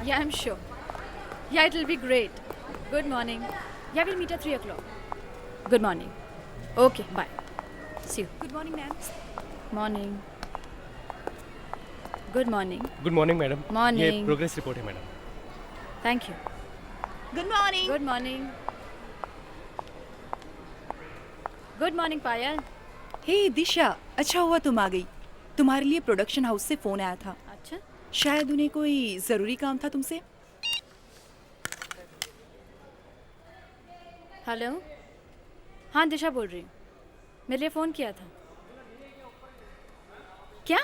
Yeah, I'm sure. Yeah, it'll be great. Good morning. Yeah, we'll meet at 3 o'clock. Good morning. Okay, bye. See you. Good morning ma'am. Morning. Good morning. Good morning madam. Morning. ये progress report है madam. Thank you. Good morning. Good morning. Good morning, Payal. हे दिशा, अच्छा हुआ तुम आ गई. तुम्हारे लिए production house से phone आया था. अच्छा. शायद उन्हें कोई जरूरी काम था तुमसे. हेलो. हाँ, दिशा बोल रही हूँ. मेरे लिए फ़ोन किया था. क्या?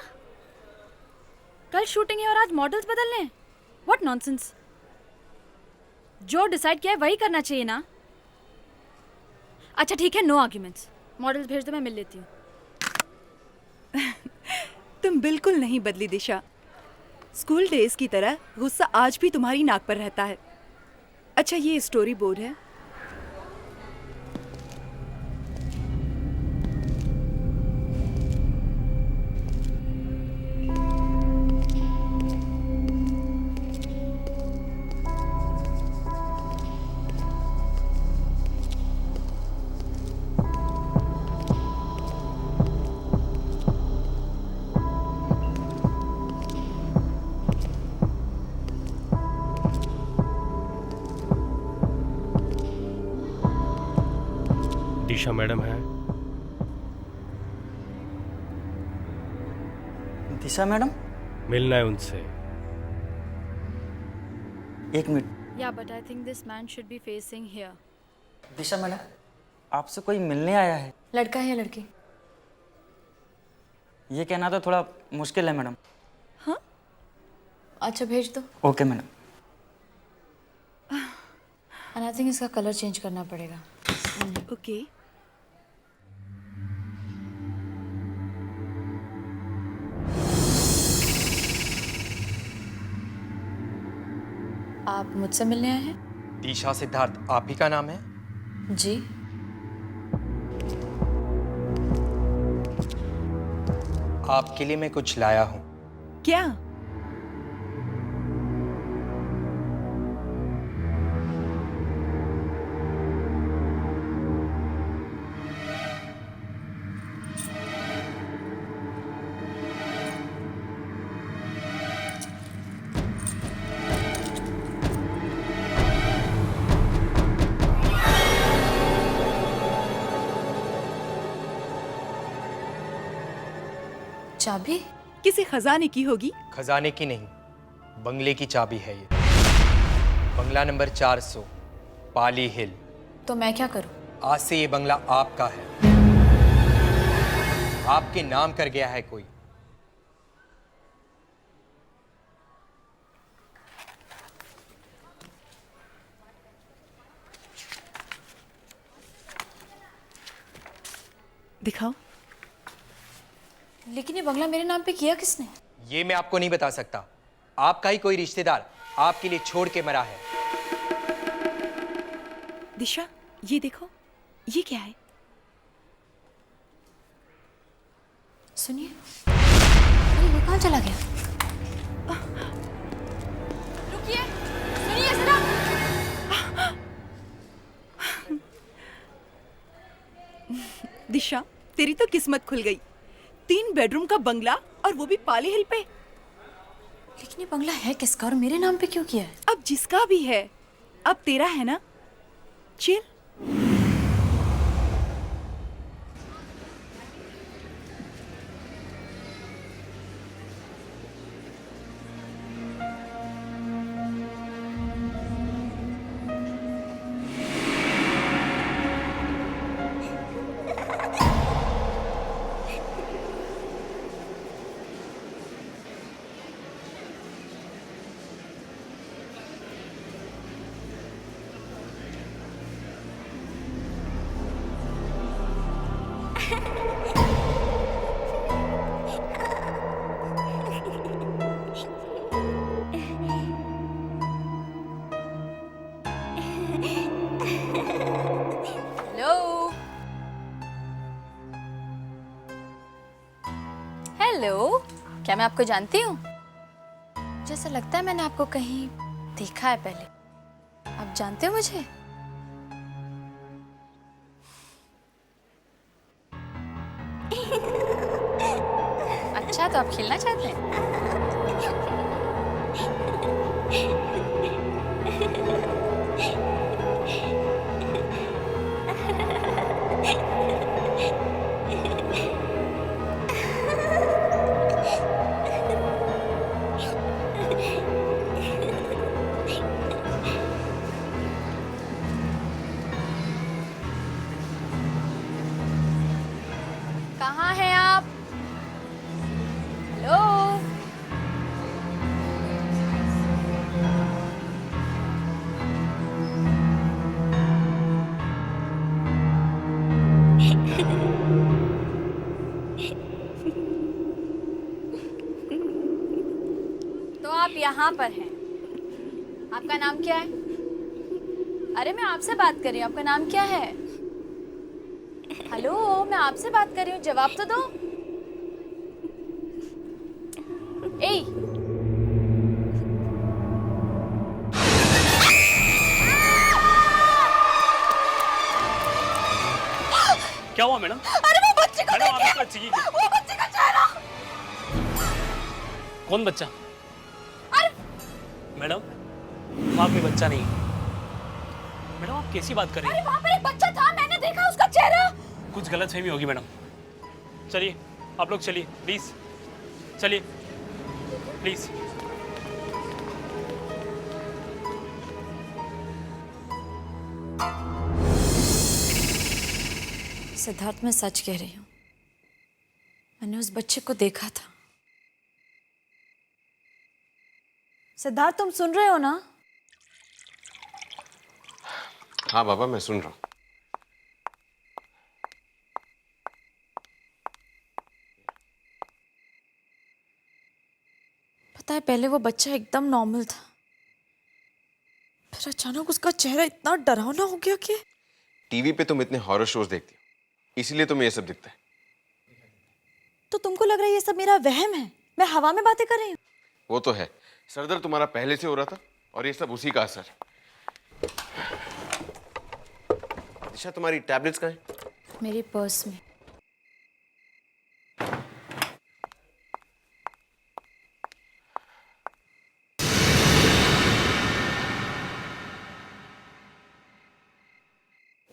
कल शूटिंग है और आज मॉडल्स बदलने हैं? What nonsense. जो डिसाइड किया है वही करना चाहिए ना. अच्छा ठीक है, नो आर्ग्यूमेंट्स. मॉडल्स भेज दो, मैं मिल लेती हूँ. तुम बिल्कुल नहीं बदली दिशा. स्कूल डेज की तरह गुस्सा आज भी तुम्हारी नाक पर रहता है. अच्छा, ये स्टोरी बोर्ड है. दिशा मैडम है. दिशा मैडम, मिलना है उनसे. एक minute. Yeah, but I think this man should be facing here. Disha madam, आपसे कोई मिलने आया है. लड़का है या लड़की? ये कहना तो थोड़ा मुश्किल है मैडम. अच्छा भेज दो. Okay madam. And I think इसका कलर चेंज करना पड़ेगा. ओके. आप मुझसे मिलने आए हैं? दिशा सिद्धार्थ आप ही का नाम है? जी. आपके लिए मैं कुछ लाया हूँ. क्या? चाबी? किसी खजाने की होगी. खजाने की नहीं, बंगले की चाबी है ये. बंगला नंबर 400, पाली हिल. तो मैं क्या करूं? आज से ये बंगला आपका है. आपके नाम कर गया है कोई. दिखाओ. लेकिन ये बंगला मेरे नाम पे किया किसने? ये मैं आपको नहीं बता सकता. आपका ही कोई रिश्तेदार आपके लिए छोड़ के मरा है. दिशा, ये देखो. ये क्या है? सुनिए. अरे ये कहाँ चला गया? रुकिए, सुनिए जरा. दिशा, तेरी तो किस्मत खुल गई. 3 बेडरूम का बंगला और वो भी पाली हिल पे. लेकिन ये बंगला है किसका और मेरे नाम पे क्यों किया है? अब जिसका भी है, अब तेरा है ना. चिल. हेलो, क्या मैं आपको जानती हूँ? जैसा लगता है मैंने आपको कहीं देखा है पहले। आप जानते हो मुझे? अच्छा, तो आप खेलना चाहते हैं? कहाँ हैं आप? हेलो? तो आप यहाँ पर हैं। आपका नाम क्या है? अरे मैं आपसे बात कर रही हूँ, आपका नाम क्या है? हेलो, मैं आपसे बात कर रही हूँ, जवाब तो दो। ए, क्या हुआ मैडम? अरे वो बच्चे को मैडम, देखिए, आपको चाहिए क्या? वो बच्चे का चेहरा। कौन बच्चा? अरे मैडम, वहाँ कोई बच्चा नहीं है। मैडम, आप कैसी बात कर रही अरे हैं? वहाँ पर एक बच्चा था, मैंने देखा उसका चेहरा। कुछ गलतफहमी होगी मैडम। चलिए, आप लोग चलिए, प्लीज चलिए, प्लीज। सिद्धार्थ, मैं सच कह रही हूँ, मैंने उस बच्चे को देखा था। सिद्धार्थ, तुम सुन रहे हो ना? हाँ बाबा, मैं सुन रहा हूँ। पता है, पहले वो बच्चा एकदम नॉर्मल था, फिर अचानक उसका चेहरा इतना डरावना हो गया कि टीवी पे तुम इतने हॉरर शोज देखती हो, इसीलिए तुम्हें ये सब दिखता है। तो तुमको लग रहा है ये सब मेरा वहम है, मैं हवा में बातें कर रही हूँ? वो तो है, सरदर्द तुम्हारा पहले से हो रहा था और ये सब उसी का असर है। दिशा, तुम्हारी टैबलेट्स कहाँ हैं? मेरे पर्स में।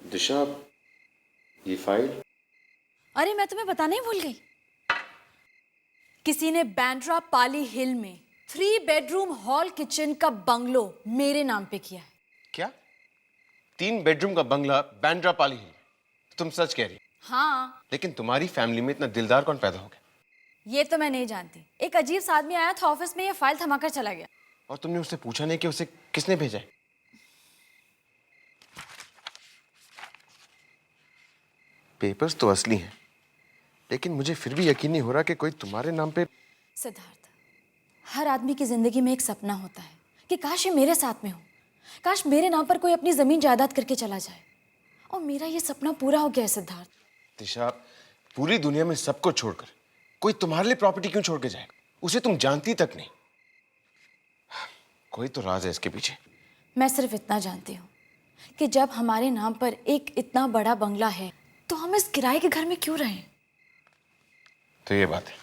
दिशा, ये फाइल? अरे मैं तुम्हें बताने ही भूल गई, किसी ने बैंड्रा पाली हिल में 3 बेडरूम हॉल किचन का बंगलो मेरे नाम पे किया है। क्या 3 बेडरूम का बंगला बैंड्रा पाली हिल? तुम सच कह रही हो? हाँ, लेकिन तुम्हारी फैमिली में इतना दिलदार कौन पैदा हो गया? ये तो मैं नहीं जानती। एक अजीब सा आदमी आया था ऑफिस में, ये फाइल थमाकर चला गया। और तुमने उससे पूछा नहीं कि उसे किसने भेजा है? पेपर्स तो असली हैं, लेकिन मुझे फिर भी यकीन नहीं हो रहा कि कोई तुम्हारे नाम पे। सिद्धार्थ, हर आदमी की जिंदगी में एक सपना होता है कि काश ये मेरे साथ में हो, काश मेरे नाम पर कोई अपनी जमीन जायदाद करके चला जाए, और मेरा ये सपना पूरा हो गया है। सिद्धार्थ, दिशा, पूरी दुनिया में सबको छोड़कर कोई तुम्हारे लिए प्रॉपर्टी क्यों छोड़ के जाएगा? उसे तुम जानती तक नहीं। कोई तो राज है इसके पीछे। मैं सिर्फ इतना जानती हूँ कि जब हमारे नाम पर एक इतना बड़ा बंगला है तो हम इस किराए के घर में क्यों रहें? तो ये बात है।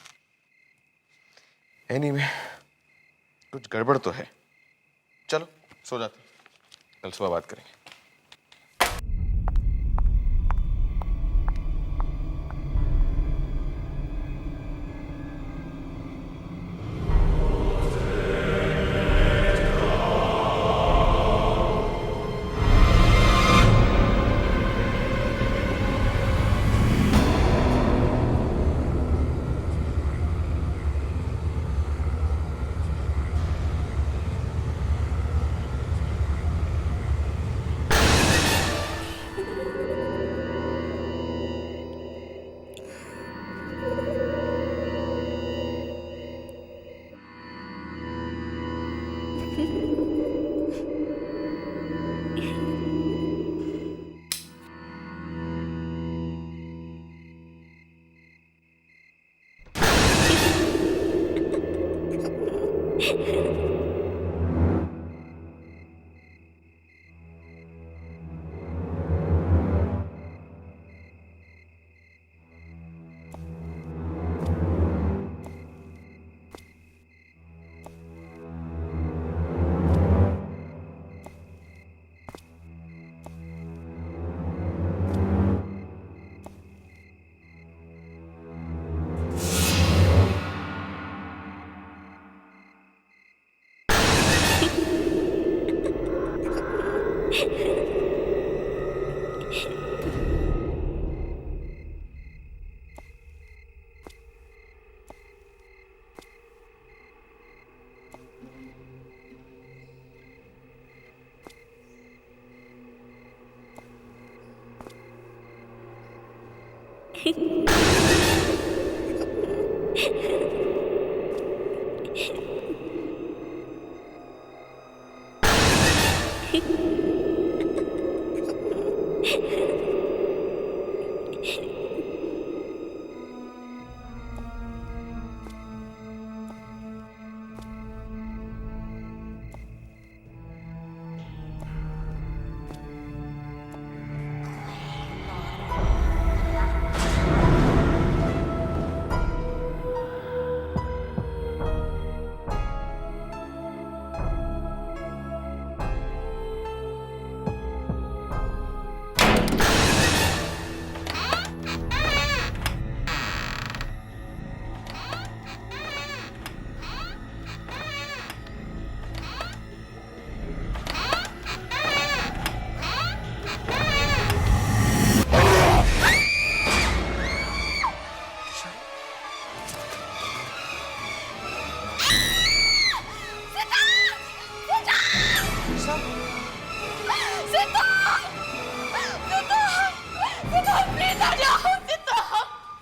एनीवे, कुछ गड़बड़ तो है। चलो सो जाते हैं, कल सुबह बात करेंगे।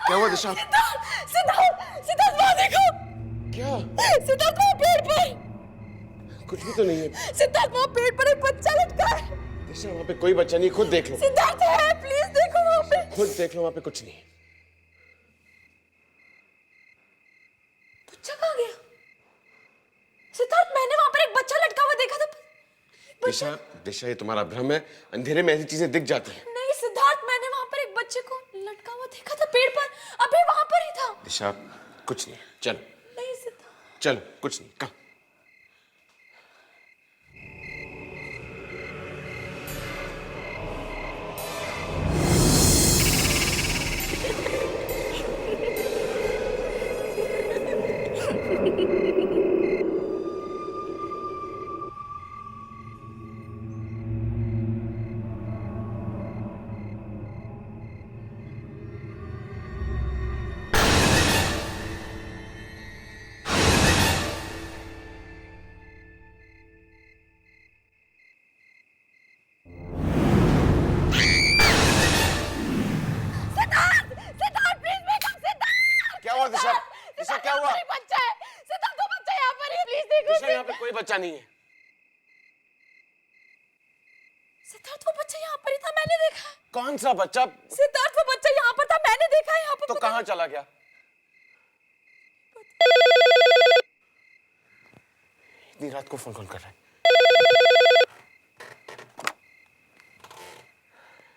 क्या हुआ दिशा? सिद्धार्थ वहाँ देखो। क्या? सिद्धार्थ वहाँ पेड़ पर। कुछ भी तो नहीं है। सिद्धार्थ वहाँ पेड़ पर एक बच्चा लटका है। दिशा वहाँ पे कोई बच्चा नहीं, खुद देख लो। सिद्धार्थ है, प्लीज देखो वहाँ पे। खुद देख लो, वहाँ पे कुछ नहीं है। बच्चा कहाँ गया? सिद्धार्थ मैंने वहाँ पर एक बच्चा लटका हुआ देखा था। दिशा, दिशा ये तुम्हारा भ्रम है, अंधेरे में ऐसी चीजें दिख जाती हैं। नहीं सिद्धार्थ, मैंने वहाँ पर एक बच्चे को लटका हुआ देखा था पेड़ पर, अभी वहाँ पर ही था। दिशा कुछ नहीं, चलो। नहीं सिद्धार्थ। चलो, कुछ नहीं, कम। दिशा, दिशा क्या हुआ? बच्चा है सिद्धार्थ, वो बच्चा यहाँ पर है, प्लीज देखो। दिशा यहाँ पे कोई बच्चा नहीं है। सिद्धार्थ वो बच्चा यहाँ पर ही था, मैंने देखा। कौन सा बच्चा? सिद्धार्थ वो बच्चा यहाँ पर था, मैंने देखा है यहाँ पर। तो कहाँ चला गया? इतनी रात को फोन कौन कर रहा है?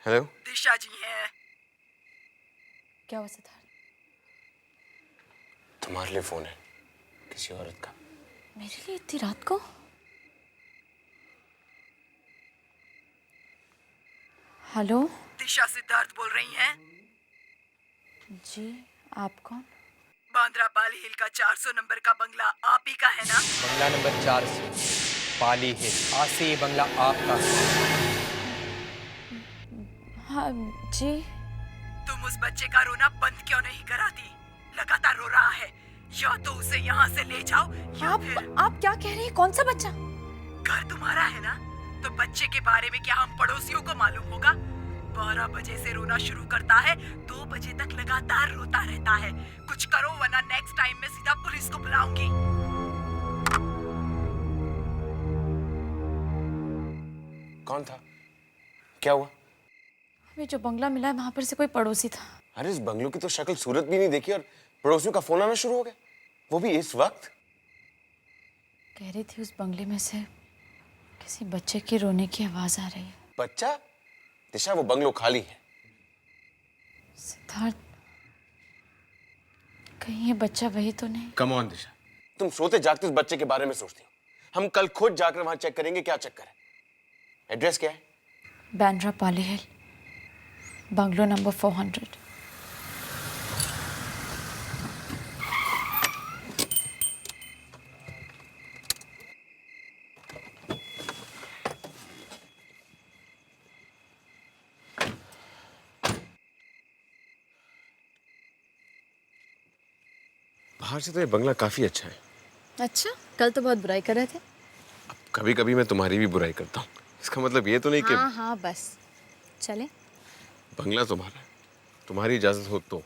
हेलो, दिशा जी हैं। क्या हुआ सिद्धार्थ? तुम्हारे लिए फोन है, किसी औरत का। मेरे लिए इतनी रात को? हेलो दिशा सिद्धार्थ बोल रही हैं? जी, आप कौन? बांद्रा पाल हिल का 400 नंबर का बंगला आप ही का है ना? बंगला नंबर 400 पाली हिल। आज से ये बंगला आपका है। हाँ जी। तुम उस बच्चे का रोना बंद क्यों नहीं कराती? लगातार रो रहा है। या तो उसे यहाँ से ले जाओ या फिर... आप क्या कह रही हैं? कौन सा बच्चा? घर तुम्हारा है ना, तो बच्चे के बारे में क्या हम पड़ोसियों को मालूम होगा? 12 बजे से रोना शुरू करता है, 2 बजे तक लगातार रोता रहता है। कुछ करो वरना नेक्स्ट टाइम मैं सीधा पुलिस को बुलाऊंगी। कौन था? क्या हुआ? हमें जो बंगला मिला है वहां पर से कोई पड़ोसी था। अरे इस बंगलों की तो शक्ल सूरत भी नहीं देखी और पड़ोसियों का फोन आना शुरू हो गया, वो भी इस वक्त। कह रही थी उस बंगले में से किसी बच्चे के रोने की आवाज आ रही है। बच्चा? दिशा वो बंगलो खाली है। सिद्धार्थ, कहीं ये बच्चा वही तो नहीं? कम ऑन दिशा, तुम सोते जागते उस बच्चे के बारे में सोचती हो। हम कल खुद जाकर वहां चेक करेंगे क्या चक्कर है। एड्रेस क्या है? बांद्रा पाली हिल, बंगलो नंबर 400। बाहर से तो ये बंगला काफी अच्छा है। अच्छा, कल तो बहुत बुराई कर रहे थे। कभी कभी मैं तुम्हारी भी बुराई करता हूँ, इसका मतलब ये तो नहीं कि हाँ हाँ बस चले। बंगला तुम्हारा है, तुम्हारी इजाजत हो तो।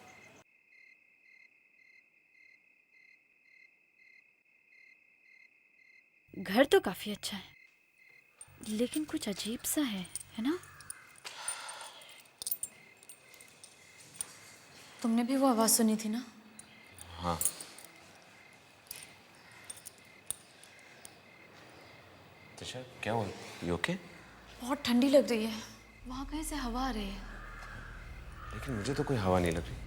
घर तो काफी अच्छा है, लेकिन कुछ अजीब सा है ना? तुमने भी वो आवाज सुनी थी ना? हाँ। दिशा क्या हुआ? You okay? बहुत ठंडी लग रही है, वहां कहीं से हवा आ रही है। लेकिन मुझे तो कोई हवा नहीं लग रही।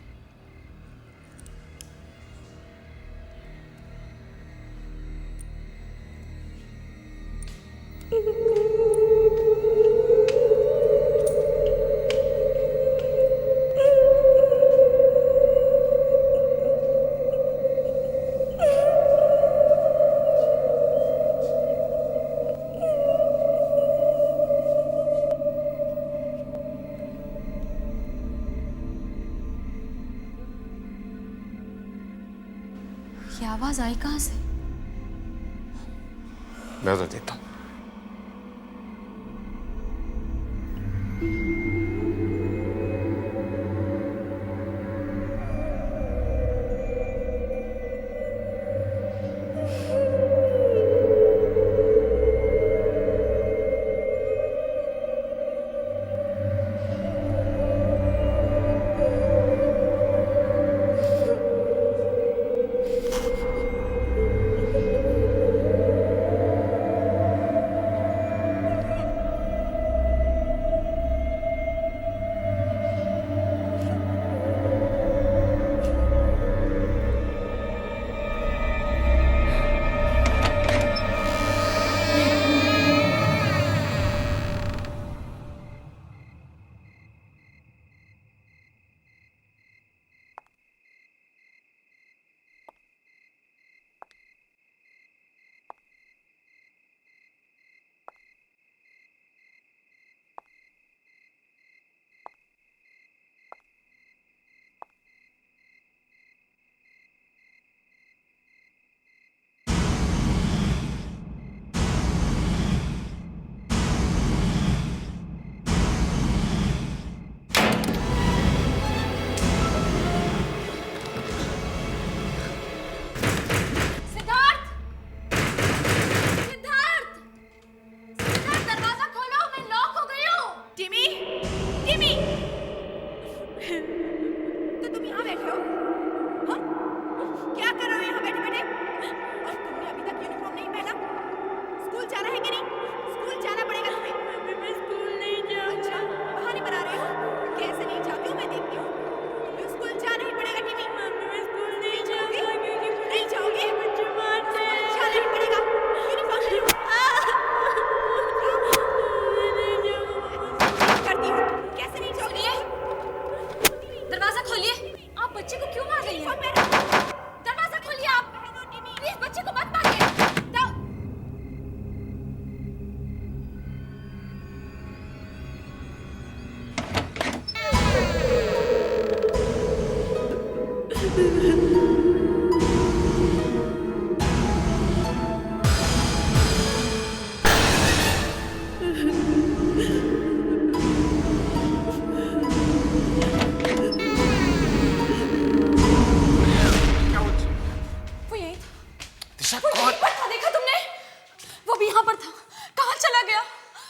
ये आवाज आई कहाँ से? मैं उधर देता हूँ।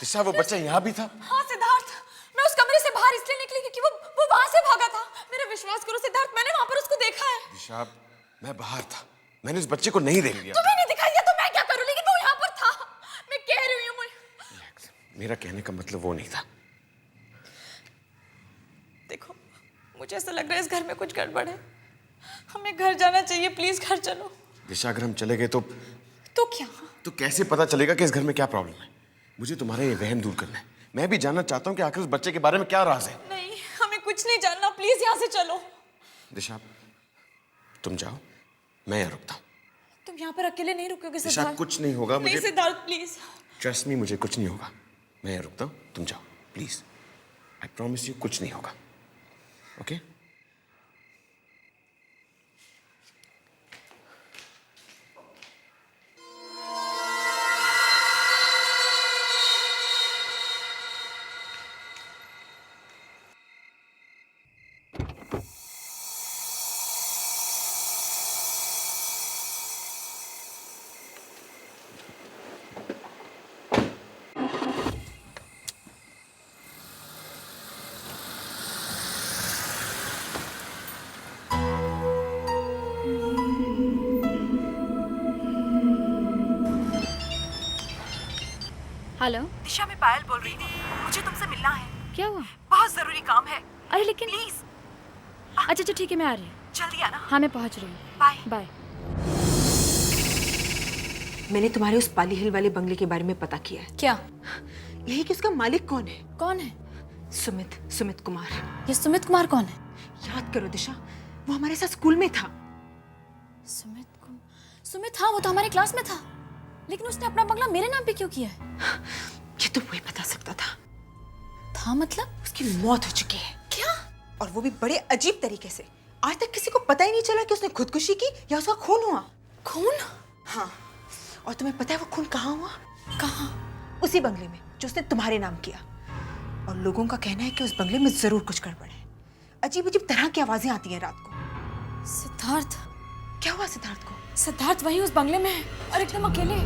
दिशा वो बच्चा यहाँ भी था? हाँ सिद्धार्थ, मैं उस कमरे से बाहर इसलिए निकली क्योंकि वो वहां से भागा था। मेरा विश्वास करो सिद्धार्थ, मैंने वहां पर उसको देखा है। दिशा मैं बाहर था, मैंने उस बच्चे को नहीं देख लिया। तुम्हें नहीं दिखाई दिया तो मैं क्या करूं, लेकिन वो यहाँ पर था। मैं कह रही हूँ मेरा कहने का मतलब वो नहीं था। देखो, मुझे ऐसा लग रहा है इस घर में कुछ गड़बड़ है। हमें घर जाना चाहिए, प्लीज घर चलो। दिशा अगर हम चले गए तो क्या? तो कैसे पता चलेगा कि इस घर में क्या प्रॉब्लम है? मुझे तुम्हारा ये वहम दूर करना है। मैं भी जानना चाहता हूँ कि आखिर उस बच्चे के बारे में क्या राज है। नहीं, हमें कुछ नहीं जानना, प्लीज यहाँ से चलो। दिशा तुम जाओ, मैं यहाँ रुकता हूँ। तुम यहाँ पर अकेले नहीं रुकोगे दिशा सिद्धार्थ? कुछ नहीं होगा मुझे। नहीं सिद्धार्थ प्लीज। ट्रस्ट मी, मुझे कुछ नहीं होगा। मैं यहाँ रुकता हूँ, तुम जाओ प्लीज। आई प्रॉमिस यू कुछ नहीं होगा। ओके? हेलो, दिशा, मैं पायल बोल रही हूँ। मुझे तुमसे मिलना है, क्या हुआ? बहुत जरूरी काम है। अरे लेकिन प्लीज अच्छा ठीक है, मैं आ रही हूँ। जल्दी आना। हाँ मैं पहुँच रही हूँ। बाय। बाय। मैंने तुम्हारे उस पाली हिल वाले बंगले के बारे में पता किया है। क्या? यही कि उसका मालिक कौन है? कौन है? सुमित कुमार। ये सुमित कुमार कौन है? याद करो दिशा, वो हमारे साथ स्कूल में था। सुमित, हाँ वो तो हमारे क्लास में था, लेकिन उसने अपना बंगला मेरे नाम पे क्यों किया है? ये तो वही बता सकता था। मतलब उसकी मौत हो चुकी है। क्या? और वो भी बड़े अजीब तरीके से। आज तक किसी को पता ही नहीं चला कि उसने खुदकुशी की या उसका खून हुआ। खून? हाँ, और तुम्हें पता है वो खून कहाँ हुआ? कहाँ? उसी बंगले में जो उसने तुम्हारे नाम किया। और लोगों का कहना है कि उस बंगले में जरूर कुछ गड़बड़ है। अजीब अजीब तरह की आवाजें आती हैं रात को। सिद्धार्थ? क्या हुआ सिद्धार्थ को? सिद्धार्थ वही उस बंगले में है और एकदम अकेले।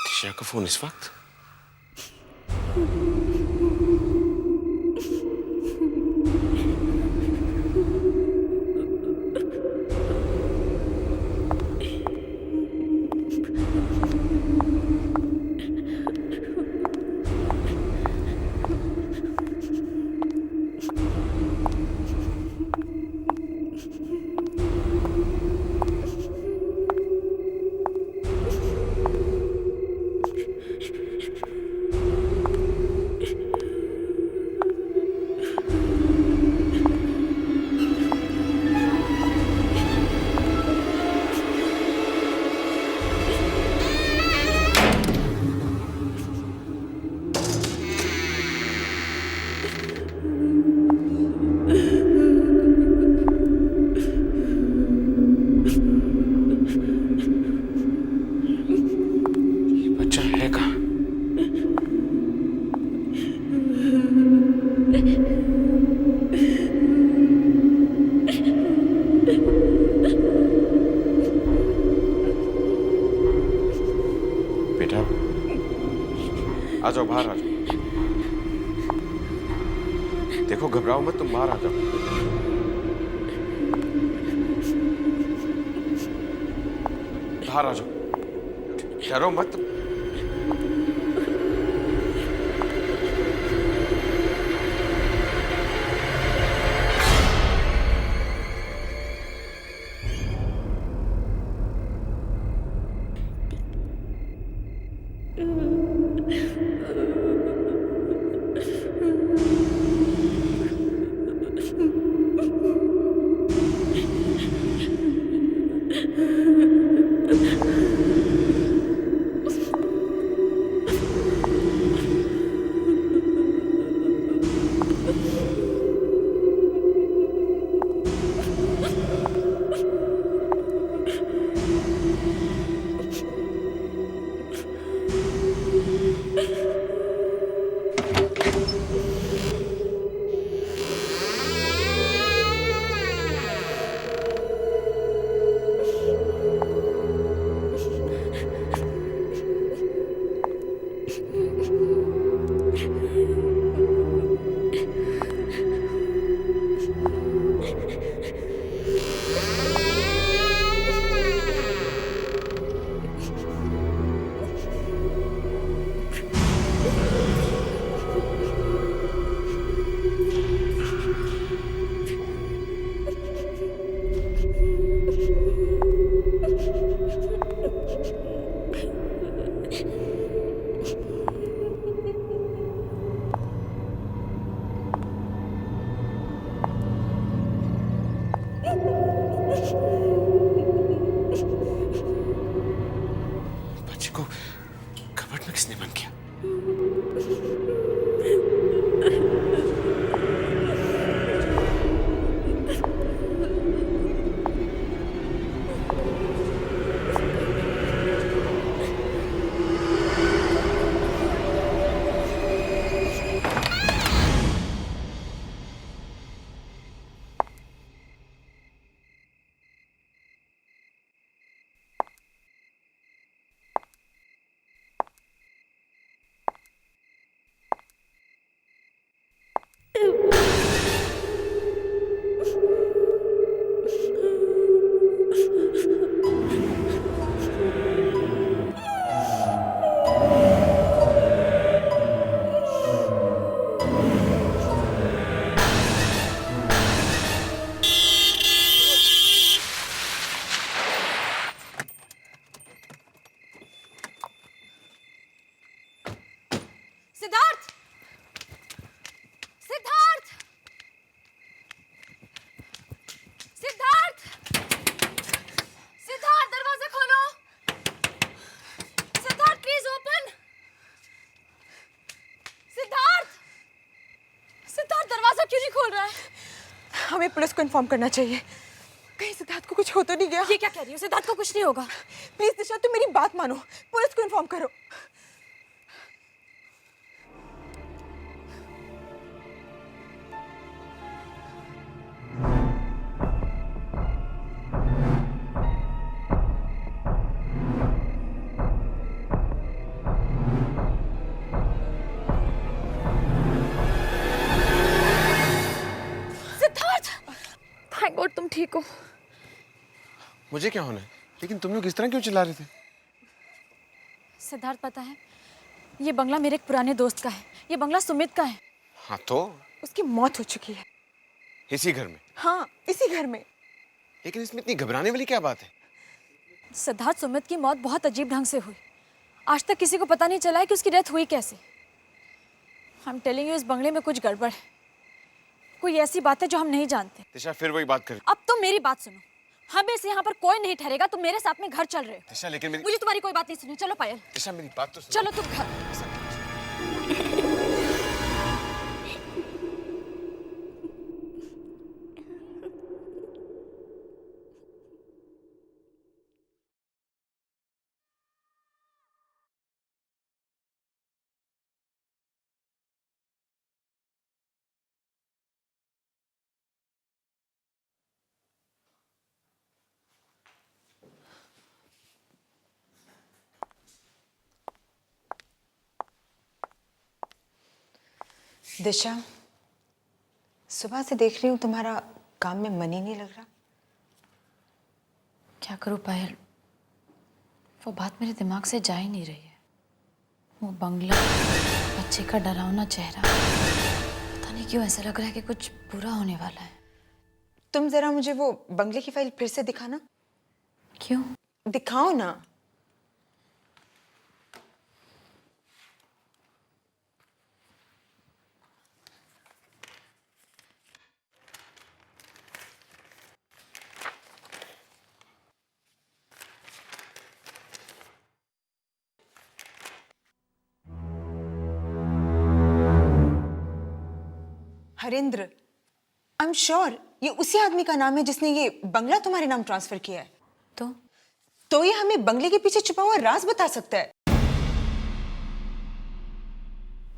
दिशा का फोन इस वक्त? बच्चा है कहाँ? बेटा आ जाओ, बाहर आ जाओ। देखो घबराओ मत, तुम बाहर आ जाओ। बाहर आ जाओ, डरो मत। हमें पुलिस को इन्फॉर्म करना चाहिए। कहीं सिद्धार्थ को कुछ हो तो नहीं गया? ये क्या कह रही हो? सिद्धार्थ को कुछ नहीं होगा। प्लीज दिशा, तुम मेरी बात मानो, पुलिस को इन्फॉर्म करो। थैंक गॉड तुम ठीक हो। मुझे क्या होना है? लेकिन तुम लोग इस तरह क्यों चिल्ला रहे थे? सिद्धार्थ पता है, ये बंगला मेरे एक पुराने दोस्त का है। ये बंगला सुमित का है। हाँ तो उसकी मौत हो चुकी है। इसी घर में? हाँ, इसी घर में। लेकिन इसमें इतनी घबराने वाली क्या बात है? सिद्धार्थ सुमित की मौत बहुत अजीब ढंग से हुई। आज तक किसी को पता नहीं चला है कि उसकी डेथ हुई कैसे। आई एम टेलिंग यू, इस बंगले में कुछ गड़बड़ है। कोई ऐसी बात है जो हम नहीं जानते। दिशा फिर वही बात कर। अब तुम मेरी बात सुनो। हमें से यहाँ पर कोई नहीं ठहरेगा। तुम मेरे साथ में घर चल रहे हो। दिशा लेकिन मेरी मुझे तुम्हारी कोई बात नहीं सुनी। चलो पायल, दिशा मेरी बात तो सुनो। चलो तुम घर। दिशा, सुबह से देख रही हूँ तुम्हारा काम में मन ही नहीं लग रहा। क्या करूँ पायल, वो बात मेरे दिमाग से जा ही नहीं रही है। वो बंगला, बच्चे का डरावना चेहरा, पता नहीं क्यों ऐसा लग रहा है कि कुछ बुरा होने वाला है। तुम जरा मुझे वो बंगले की फाइल फिर से दिखाना। क्यों? दिखाओ ना। हरेंद्र, आई एम श्योर ये उसी आदमी का नाम है जिसने ये बंगला तुम्हारे नाम ट्रांसफर किया है। तो ये हमें बंगले के पीछे छुपा हुआ राज बता सकता है।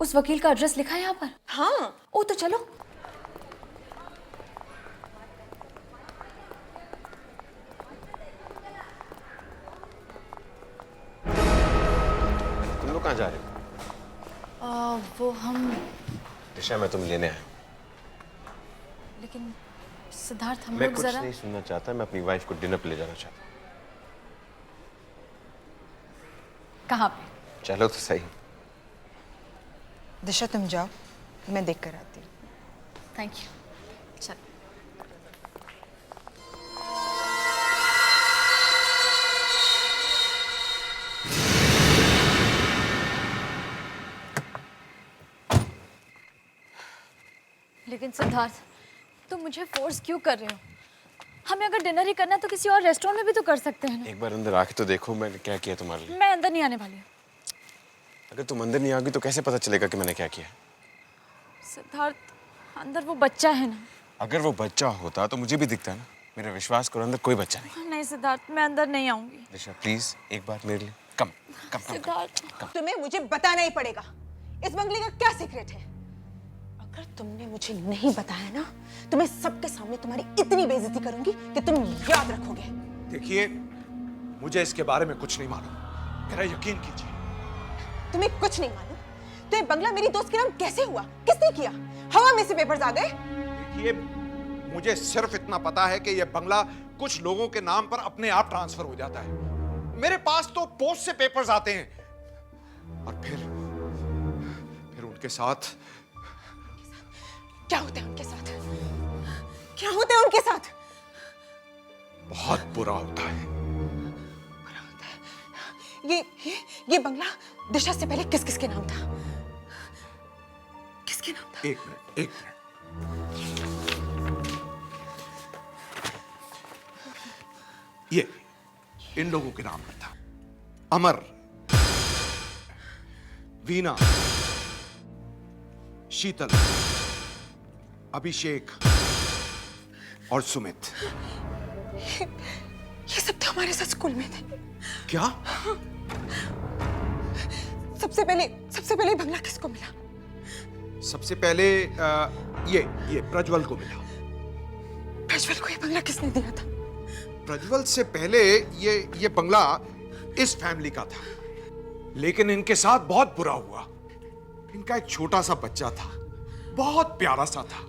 उस वकील का एड्रेस लिखा है यहाँ पर? हाँ। ओ तो चलो। तुम लोग कहाँ जा रहे हो? वो हम, दिशा मैं तुम लेने आया। लेकिन सिद्धार्थ हम मैं लोग कुछ जरा। नहीं सुनना चाहता। मैं अपनी वाइफ को डिनर पे ले जाना चाहता हूँ। कहाँ पे? चलो तो सही। दिशा तुम जाओ, मैं देख कर आती हूँ। Thank you. चल। लेकिन सिद्धार्थ, तुम मुझे फोर्स क्यों कर रहे हो? हमें अगर डिनर ही करना है तो किसी और रेस्टोरेंट में भी तो कर सकते हैं ना। एक बार अंदर आके तो देखो मैंने क्या किया तुम्हारे लिए। मैं अंदर नहीं आने वाली हूँ। अगर तुम अंदर नहीं आओगी तो कैसे पता चलेगा कि मैंने क्या किया? सिद्धार्थ, अंदर वो बच्चा है ना। अगर वो बच्चा होता तो मुझे भी दिखता ना। मेरा विश्वास करो, अंदर कोई बच्चा नहीं। नहीं सिद्धार्थ, मैं अंदर नहीं आऊंगी। दिशा प्लीज एक बार मेरे लिए कम कम कम, सिद्धार्थ, तुम्हें मुझे बताना ही पड़ेगा इस बंगले का क्या सीक्रेट है। अगर तुमने मुझे नहीं बताया ना तो मैं सबके सामने तुम्हारी इतनी बेइज्जती करूंगी कि तुम याद रखोगे। देखिए, मुझे इसके बारे में कुछ नहीं मालूम। मेरा यकीन कीजिए। तुम्हें कुछ नहीं मालूम? तो ये बंगला मेरी दोस्त के नाम कैसे हुआ? किसने किया? हवा में से पेपर्स आ गए? देखिए, मुझे सिर्फ इतना पता है कि यह बंगला कुछ लोगों के नाम पर अपने आप ट्रांसफर हो जाता है। मेरे पास तो पोस्ट से पेपर्स आते हैं और फिर उनके साथ क्या होता है उनके साथ? क्या होता है उनके साथ? बहुत बुरा होता है। बुरा होता है। ये बंगला दिशा से पहले किस किस के नाम था? किसके नाम था? एक मिनट। ये इन लोगों के नाम पर था। अमर, वीना, शीतल, अभिषेक, और सुमित। ये सब तो हमारे साथ स्कूल में थे। क्या? सबसे पहले बंगला किसको मिला? सबसे पहले ये प्रज्वल को मिला। प्रज्वल को ये बंगला किसने दिया था? प्रज्वल से पहले ये बंगला इस फैमिली का था, लेकिन इनके साथ बहुत बुरा हुआ। इनका एक छोटा सा बच्चा था, बहुत प्यारा सा था,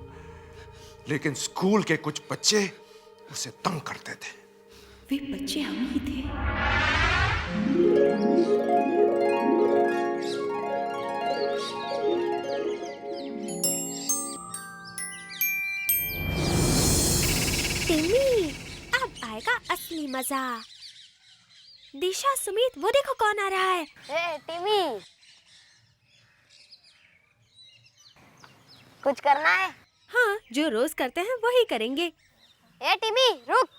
लेकिन स्कूल के कुछ बच्चे उसे तंग करते थे। वे बच्चे हम ही थे। टिमी, अब आएगा असली मजा। दिशा, सुमित, वो देखो कौन आ रहा है। टिमी, कुछ करना है? हाँ, जो रोज करते हैं वही करेंगे। टिमी, रुक।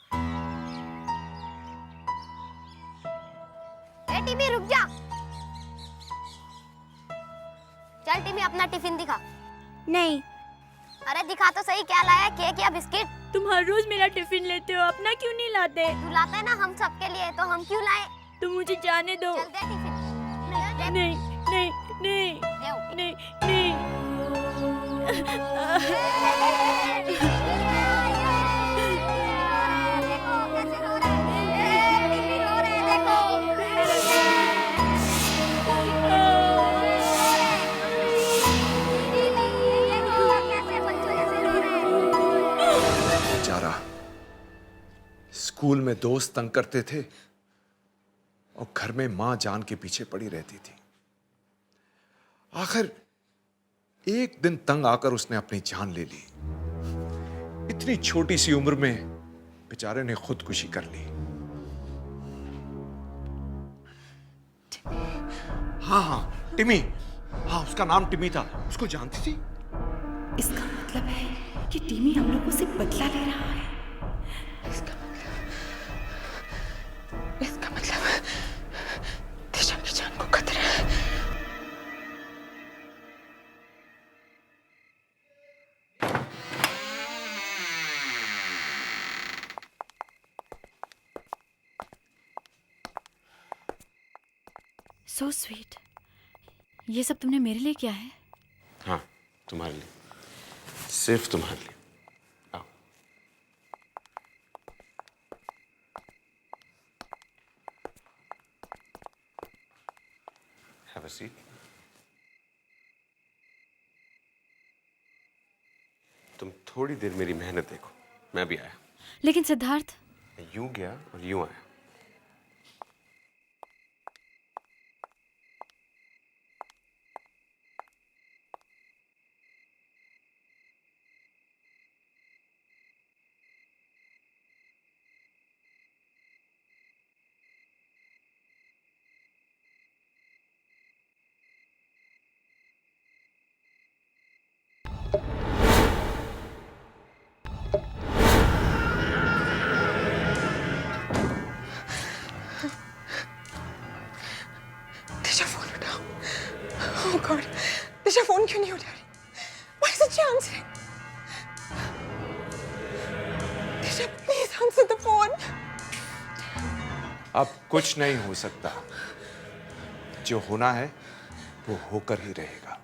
टिमी, रुक जा। चल टिमी, अपना टिफिन दिखा। नहीं। अरे दिखा तो सही, क्या लाया? केक या बिस्किट? तुम हर रोज मेरा टिफिन लेते हो, अपना क्यों नहीं लाते? तू लाता है ना हम सबके लिए, तो हम क्यों लाए? तुम मुझे जाने दो। चल दे टिफिन। नहीं नहीं नहीं नहीं नहीं। देखो कैसे रो रहे हैं। टिमी रो रहे हैं, देखो। देखो कैसे बच्चों जैसे रो रहे हैं। बेचारा, स्कूल में दोस्त तंग करते थे और घर में मां जान के पीछे पड़ी रहती थी। आखिर एक दिन तंग आकर उसने अपनी जान ले ली। इतनी छोटी सी उम्र में बेचारे ने खुदकुशी कर ली। हाँ, टिमी। हाँ, उसका नाम टिमी था। उसको जानती थी? इसका मतलब है कि टिमी हम लोगों से बदला ले रहा है। इसका मतलब दिशा की जान को खतरा है। So sweet. ये सब तुमने मेरे लिए किया है? हाँ, तुम्हारे लिए, सिर्फ तुम्हारे लिए। आओ। Have a seat. तुम थोड़ी देर मेरी मेहनत देखो, मैं भी आया। लेकिन सिद्धार्थ, मैं यूं गया और यूं आया। दिशा फोन उठाओ। Oh God, दिशा फोन क्यों नहीं उठा रही? Why isn't she answering? Disha, please answer the phone. अब कुछ नहीं हो सकता। जो होना है वो होकर ही रहेगा।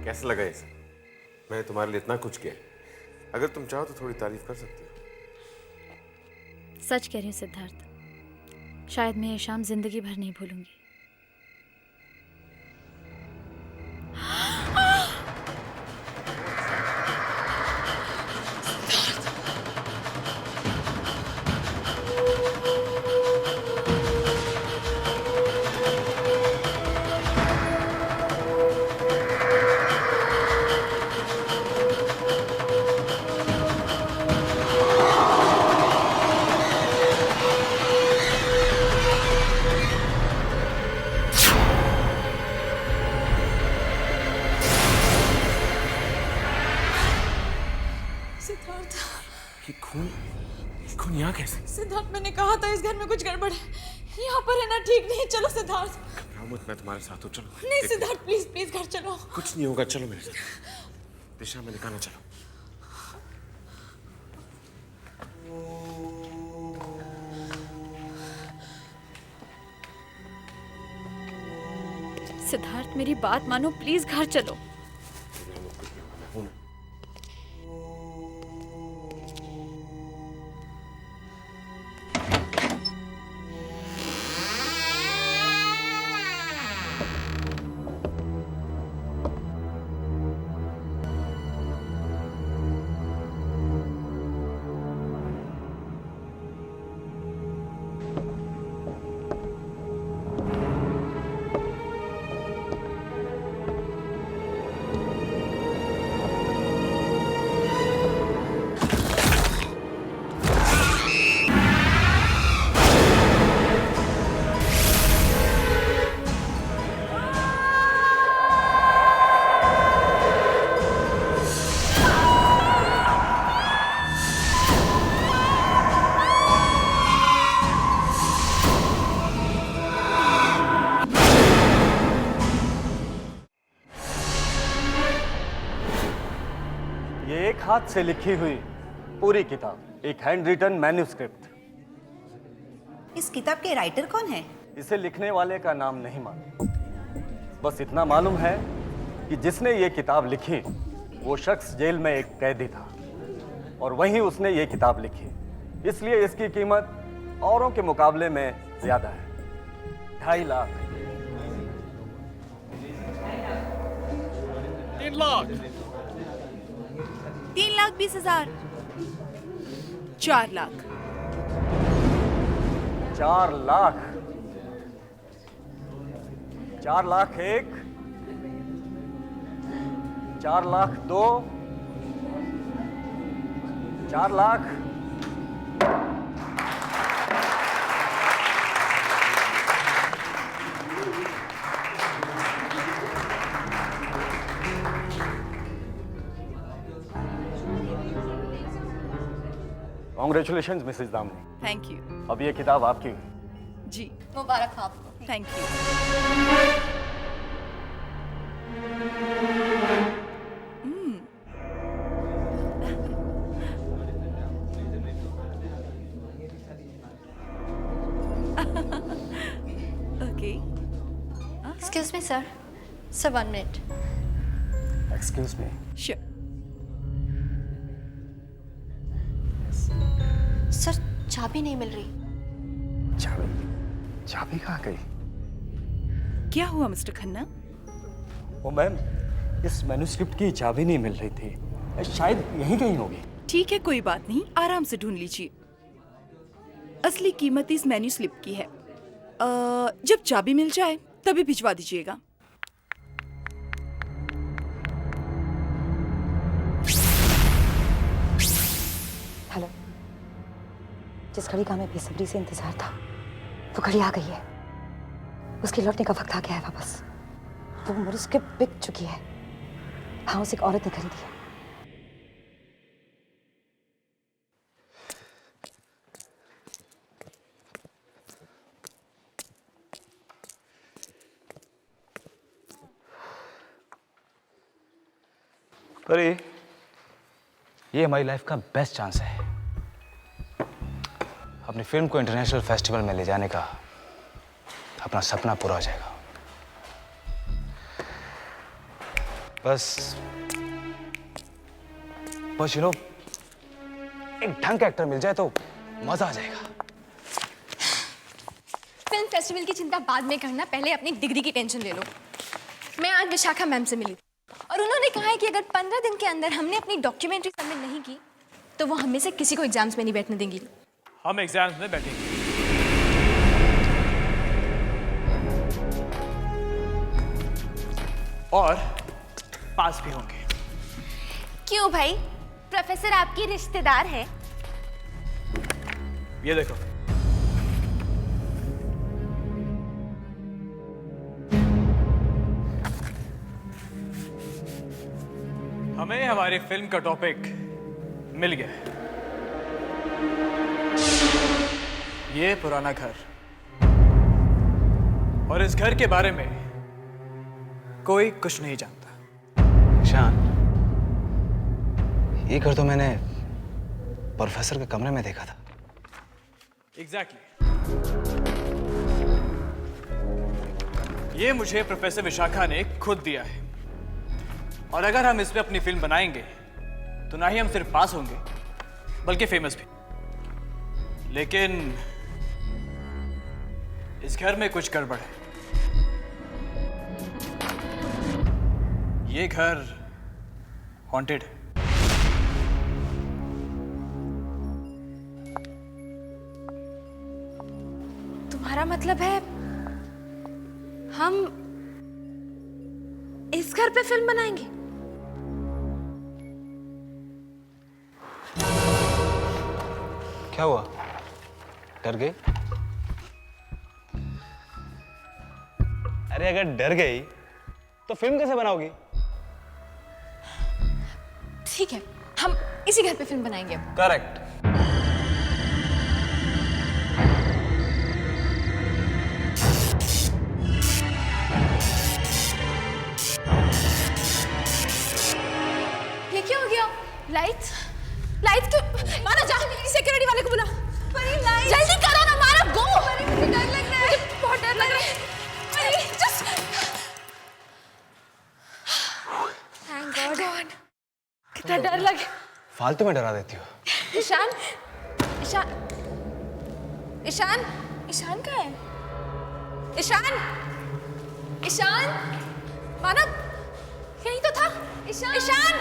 कैसा लगा ये सब? मैंने तुम्हारे लिए इतना कुछ किया। अगर तुम चाहो तो थोड़ी तारीफ कर सकती हो। सच कह रही हूँ सिद्धार्थ, शायद मैं ये शाम जिंदगी भर नहीं भूलूंगी। ये खून यहाँ कैसे? सिद्धार्थ, मैंने कहा था इस घर में कुछ गड़बड़ है। यहाँ पर रहना ठीक नहीं। चलो सिद्धार्थ। घबराओ मत, मैं तुम्हारे साथ हूँ, चलो। नहीं सिद्धार्थ, प्लीज प्लीज घर चलो। कुछ नहीं होगा, चलो मेरे साथ। दिशा, मैंने कहा ना, चलो। सिद्धार्थ मेरी बात मानो, प्लीज घर चलो। ये एक हाथ से लिखी हुई पूरी किताब, एक हैंड रिटन मैन्यूस्क्रिप्ट। इस किताब के राइटर कौन है? इसे लिखने वाले का नाम नहीं मालूम, बस इतना मालूम है कि जिसने ये किताब लिखी वो शख्स जेल में एक कैदी था और वहीं उसने ये किताब लिखी, इसलिए इसकी कीमत औरों के मुकाबले में ज्यादा है। 2.5 lakh. 3 lakh. 3,20,000। 4 lakh. 4 lakh. 4 lakh 1, 4 lakh 2, 4 lakh. Congratulations, Mrs Damini. Thank you. अब ये किताब आपकी हुई। जी मुबारक हो आपको। Thank you. Okay. Excuse me sir, 1 minute. Excuse me. Sure. Sir चाबी नहीं मिल रही। चाबी कहाँ गई? क्या हुआ मिस्टर खन्ना? ओ मैम, इस मैन्यूस्क्रिप्ट की चाबी नहीं मिल रही थी, शायद यहीं कहीं होगी। ठीक है, कोई बात नहीं, आराम से ढूंढ लीजिए। असली कीमत इस मेन्यू स्लिप की है। जब चाबी मिल जाए तभी भिजवा दीजिएगा। हेलो। जिस घड़ी का हमें बेसब्री से इंतजार था वो घड़ी आ गई है। उसके लौटने का वक्त आ गया है वापस। वो मैन्यूस्क्रिप्ट बिक चुकी है। हाँ, उसे एक औरत ने खरीदी है। अरे ये हमारी लाइफ का बेस्ट चांस है अपनी फिल्म को इंटरनेशनल फेस्टिवल में ले जाने का। अपना सपना पूरा हो जाएगा। बस यू नो एक ढंग का एक्टर मिल जाए तो मजा आ जाएगा। फिल्म फेस्टिवल की चिंता बाद में करना, पहले अपनी डिग्री की टेंशन ले लो। मैं आज विशाखा मैम से मिली और उन्होंने कहा है कि अगर 15 दिन के अंदर हमने अपनी डॉक्यूमेंट्री सबमिट नहीं की तो वो हमें से किसी को एग्जाम्स में नहीं बैठने देंगी। हम एग्जाम्स में बैठेंगे। और पास भी होंगे। क्यों भाई, प्रोफेसर आपकी रिश्तेदार है? ये देखो, हमें हमारी फिल्म का टॉपिक मिल गया है। ये पुराना घर और इस घर के बारे में कोई कुछ नहीं जानता। ईशान, ये घर तो मैंने प्रोफेसर के कमरे में देखा था। एग्जैक्टली। ये मुझे प्रोफेसर विशाखा ने खुद दिया है और अगर हम इस पे अपनी फिल्म बनाएंगे तो ना ही हम सिर्फ पास होंगे बल्कि फेमस भी। लेकिन इस घर में कुछ गड़बड़ है। ये घर हॉन्टेड है। तुम्हारा मतलब है हम इस घर पे फिल्म बनाएंगे? क्या हुआ? डर गई? अरे अगर डर गई तो फिल्म कैसे बनाओगी? ठीक है, हम इसी घर पे फिल्म बनाएंगे। करेक्ट। ये क्या हो गया? लाइट्स क्यों? मारा जा, सिक्योरिटी वाले को बुला। जल्दी करो ना, मारा गो। मुझे डर लग रहा है, बहुत डर लग रहा है। Just thank God. कितना डर लगे। फालतू में डरा देती हो। ईशान कहाँ है? ईशान मानव यही तो था। ईशान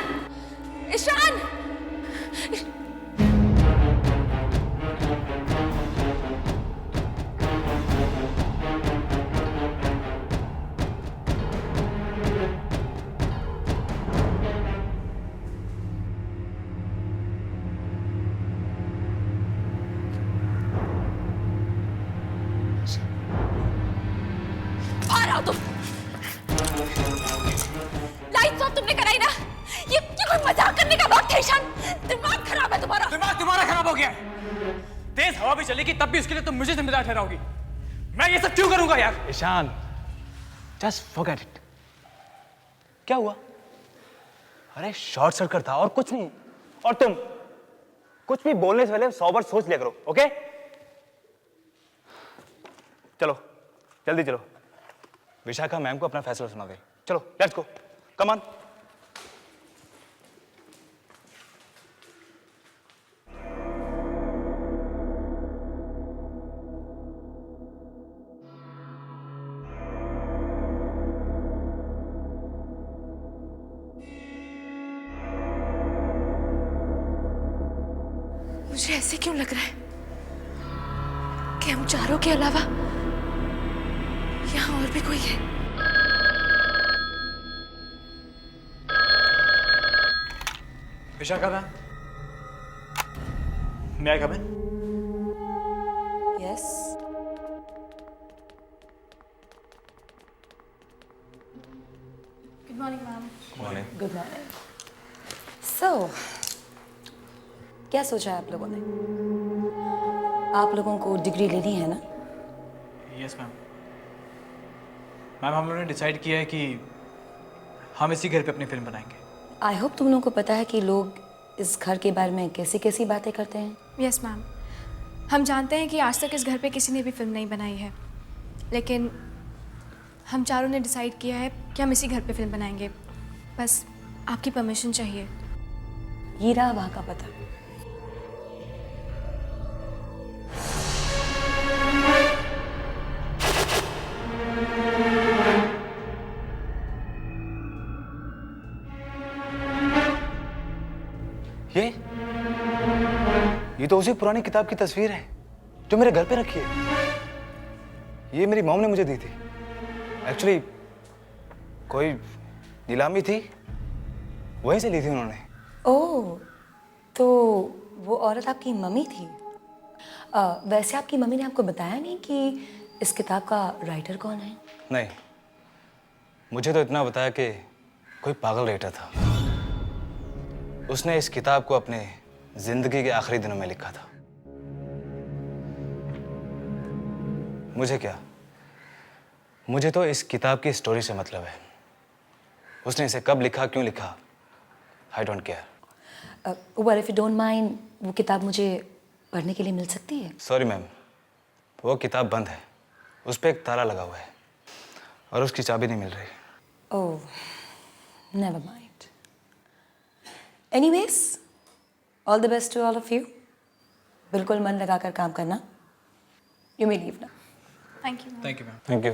तुम लाइट्स ऑफ तुमने कराई ना? ये कोई मजाक करने का वक्त है ईशान। दिमाग खराब है तुम्हारा। दिमाग तुम्हारा खराब हो गया है। तेज हवा भी चलेगी तब भी उसके लिए तुम मुझे जिम्मेदार ठहराओगी। मैं ये सब क्यों करूंगा यार? Ishaan, just forget it. क्या हुआ? अरे शॉर्ट सर्किट था और कुछ नहीं। और तुम कुछ भी बोलने से पहले 100 बार सोच लिया करो, ओके? चलो जल्दी चलो, विशाखा मैम को अपना फैसला सुना दे। चलो लेट्स गो, कम ऑन। मुझे ऐसे क्यों लग रहा है कि हम चारों के अलावा यहाँ और भी कोई है। Vishakha ma'am, may I come in? Yes. Good morning ma'am. Good morning. So क्या सोचा है आप लोगों ने? आप लोगों को डिग्री लेनी है ना? Yes ma'am. मैम हम लोगों ने डिसाइड किया है कि हम इसी घर पे अपनी फिल्म बनाएंगे। आई होप तुम लोगों को पता है कि लोग इस घर के बारे में कैसी कैसी बातें करते हैं। यस मैम, हम जानते हैं कि आज तक इस घर पे किसी ने भी फिल्म नहीं बनाई है, लेकिन हम चारों ने डिसाइड किया है कि हम इसी घर पे फिल्म बनाएंगे। बस आपकी परमिशन चाहिए। ये रहा वहाँ का पता। ये तो उसी पुरानी किताब की तस्वीर है जो मेरे घर पे रखी है। ये मेरी मॉम ने मुझे दी थी। एक्चुअली कोई नीलामी थी, वहीं से ली थी उन्होंने। ओह, तो वो औरत आपकी मम्मी थी। वैसे आपकी मम्मी ने आपको बताया नहीं कि इस किताब का राइटर कौन है? नहीं, मुझे तो इतना बताया कि कोई पागल राइटर था। उसने इस किताब को अपने जिंदगी के आखिरी दिनों में लिखा था। मुझे क्या, मुझे तो इस किताब की स्टोरी से मतलब है। उसने इसे कब लिखा, क्यों लिखा, I don't care. well, if you don't mind, वो किताब मुझे पढ़ने के लिए मिल सकती है? सॉरी मैम, वो किताब बंद है, उस पर एक ताला लगा हुआ है और उसकी चाबी नहीं मिल रही। Oh, never mind. Anyways, all the best to all of you. बिल्कुल मन लगाकर काम करना। You may leave now. Thank you. Thank you ma'am. Thank you.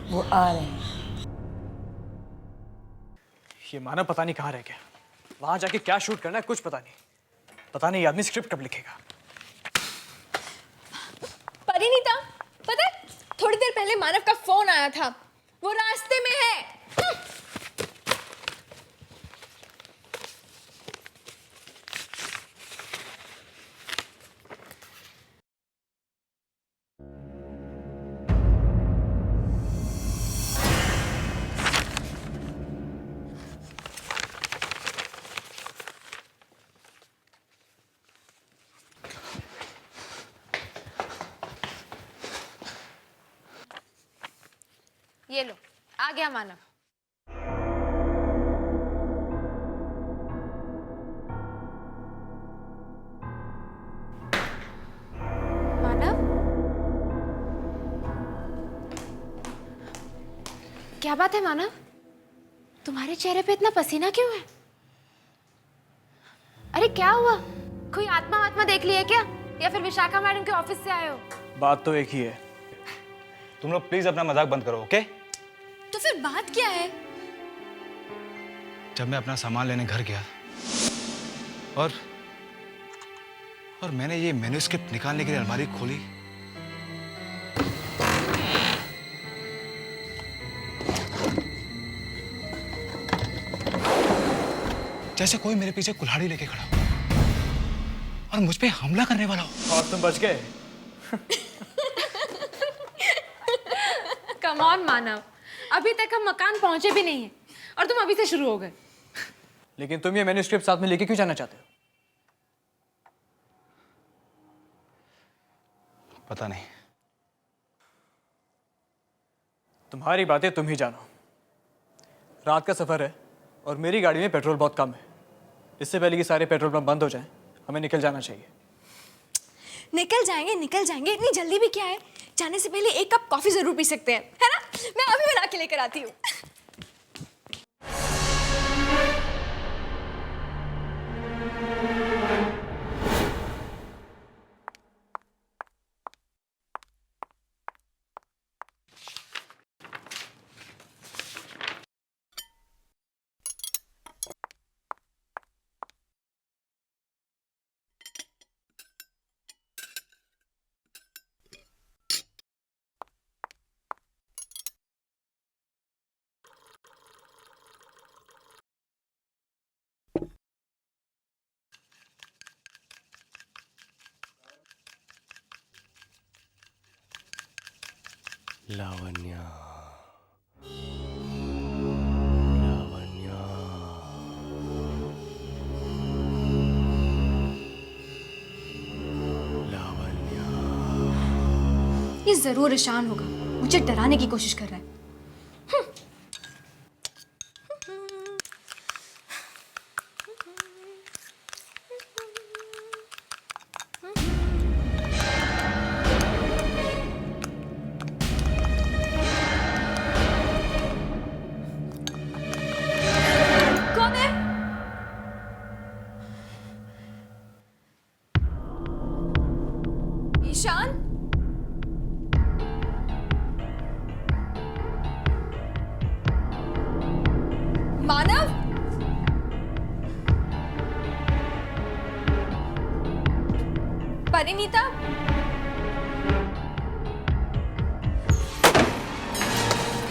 वो आ रहे हैं। ये मानव पता नहीं कहाँ रह गया। वहां जाके क्या शूट करना है कुछ पता नहीं। पता नहीं ये आदमी स्क्रिप्ट कब लिखेगा। परिणीता, पता है थोड़ी देर पहले मानव का फोन आया था, वो रास्ते में है। ये लो, आ गया मानव। मानव, क्या बात है मानव? तुम्हारे चेहरे पे इतना पसीना क्यों है? अरे क्या हुआ? कोई आत्मा देख ली है क्या? या फिर विशाखा मैडम के ऑफिस से आए हो? बात तो एक ही है। तुम लोग प्लीज अपना मजाक बंद करो, ओके? तो फिर बात क्या है? जब मैं अपना सामान लेने घर गया और मैंने ये मैन्युस्क्रिप्ट निकालने के लिए अलमारी खोली, जैसे कोई मेरे पीछे कुल्हाड़ी लेके खड़ा हो और मुझ पे हमला करने वाला हो। और तुम बच गए। कम ऑन मानव, अभी तक हम मकान पहुंचे भी नहीं हैं और तुम अभी से शुरू हो गए। लेकिन तुम ये मैन्युस्क्रिप्ट साथ में लेके क्यों जाना चाहते हो? पता नहीं। तुम्हारी बातें तुम ही जानो। रात का सफर है और मेरी गाड़ी में पेट्रोल बहुत कम है। इससे पहले कि सारे पेट्रोल पंप बंद हो जाएं, हमें निकल जाना चाहिए। निकल जाएंगे, इतनी जल्दी भी क्या है? जाने से पहले एक कप कॉफी जरूर पी सकते हैं, है ना? मैं अभी बना के लेकर आती हूँ। लावण्या, ये जरूर ईशान होगा, मुझे डराने की कोशिश कर रहा है। कौन है? ईशान? मानव? परिणीता?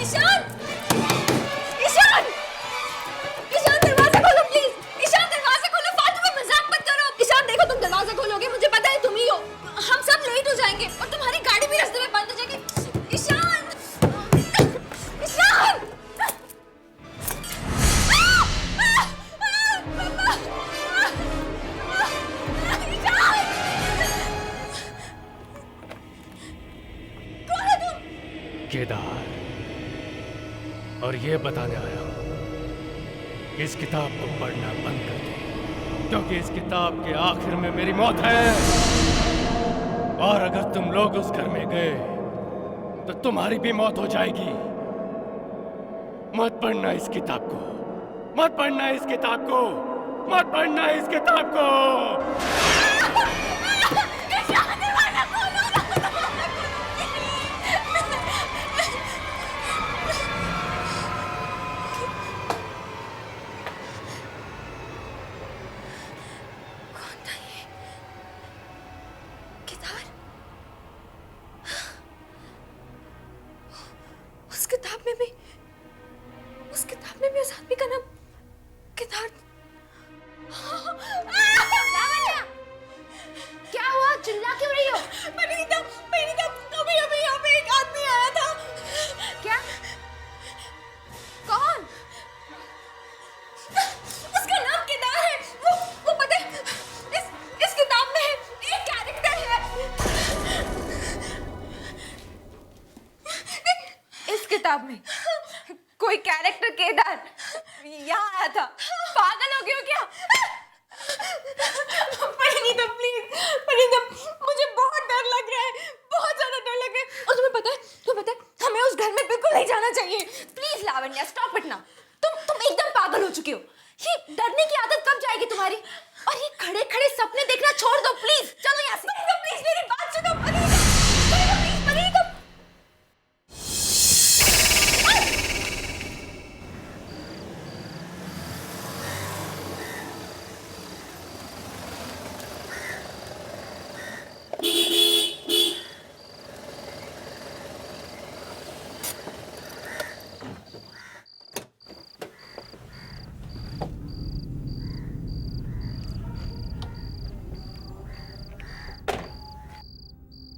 ईशान! ईशान! ईशान दरवाजा खोलो प्लीज! ईशान दरवाजा खोलो, फालतू में मजाक मत करो! ईशान देखो तुम दरवाजा खोलोगे मुझे केदार, और ये बताने आया हूं कि इस किताब को पढ़ना बंद कर दे, क्योंकि इस किताब के आखिर में मेरी मौत है। और अगर तुम लोग उस घर में गए तो तुम्हारी भी मौत हो जाएगी। मत पढ़ना इस किताब को, मत पढ़ना इस किताब को, मत पढ़ना इस किताब को। उस किताब में भी उस आदमी का नाम केदार। क्या हुआ? चिल्ला क्यों रही हो? पनीता, अभी यहाँ पे एक आदमी आया था। क्या? कौन? उसका नाम केदार है। वो पता है, इस किताब में एक कैरेक्टर है। इस किताब में कोई कैरेक्टर केदार यहाँ आया था। पागल हो गए हो क्या? परिणीता प्लीज, परिणीता मुझे बहुत डर लग रहा है, बहुत ज्यादा डर लग रहा है। और तुम्हें पता है हमें उस घर में बिल्कुल नहीं जाना चाहिए। प्लीज लावण्या स्टॉप इट ना। तुम एकदम पागल हो चुकी हो। ये डरने की आदत कब जाएगी तुम्हारी? और ये खड़े खड़े सपने देखना छोड़ दो प्लीज। चलो यहाँ से। प्लीज मेरी बात सुनो। परिणीता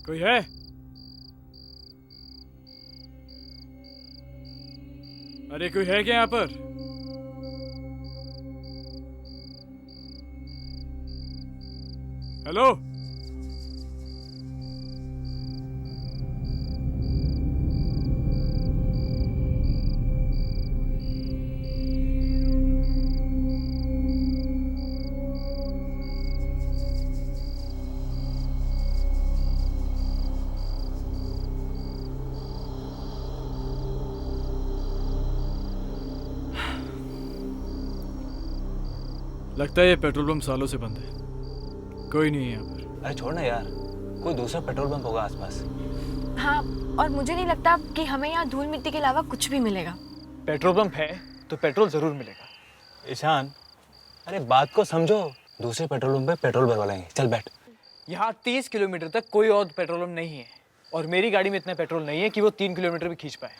कोई है? अरे कोई है क्या यहाँ पर? हेलो? लगता है ये पेट्रोल पंप सालों से बंद है। कोई नहीं है यहाँ पर। अरे छोड़ ना यार, कोई दूसरा पेट्रोल पंप होगा आसपास। हाँ, और मुझे नहीं लगता कि हमें यहाँ धूल मिट्टी के अलावा कुछ भी मिलेगा। पेट्रोल पंप है तो पेट्रोल जरूर मिलेगा। ईशान, अरे बात को समझो। दूसरे पेट्रोल पंप पे पेट्रोल भरवाएंगे। चल बैठ। यहाँ 30 किलोमीटर तक कोई और पेट्रोल पंप नहीं है, और मेरी गाड़ी में इतना पेट्रोल नहीं है कि वो 3 किलोमीटर भी खींच पाए।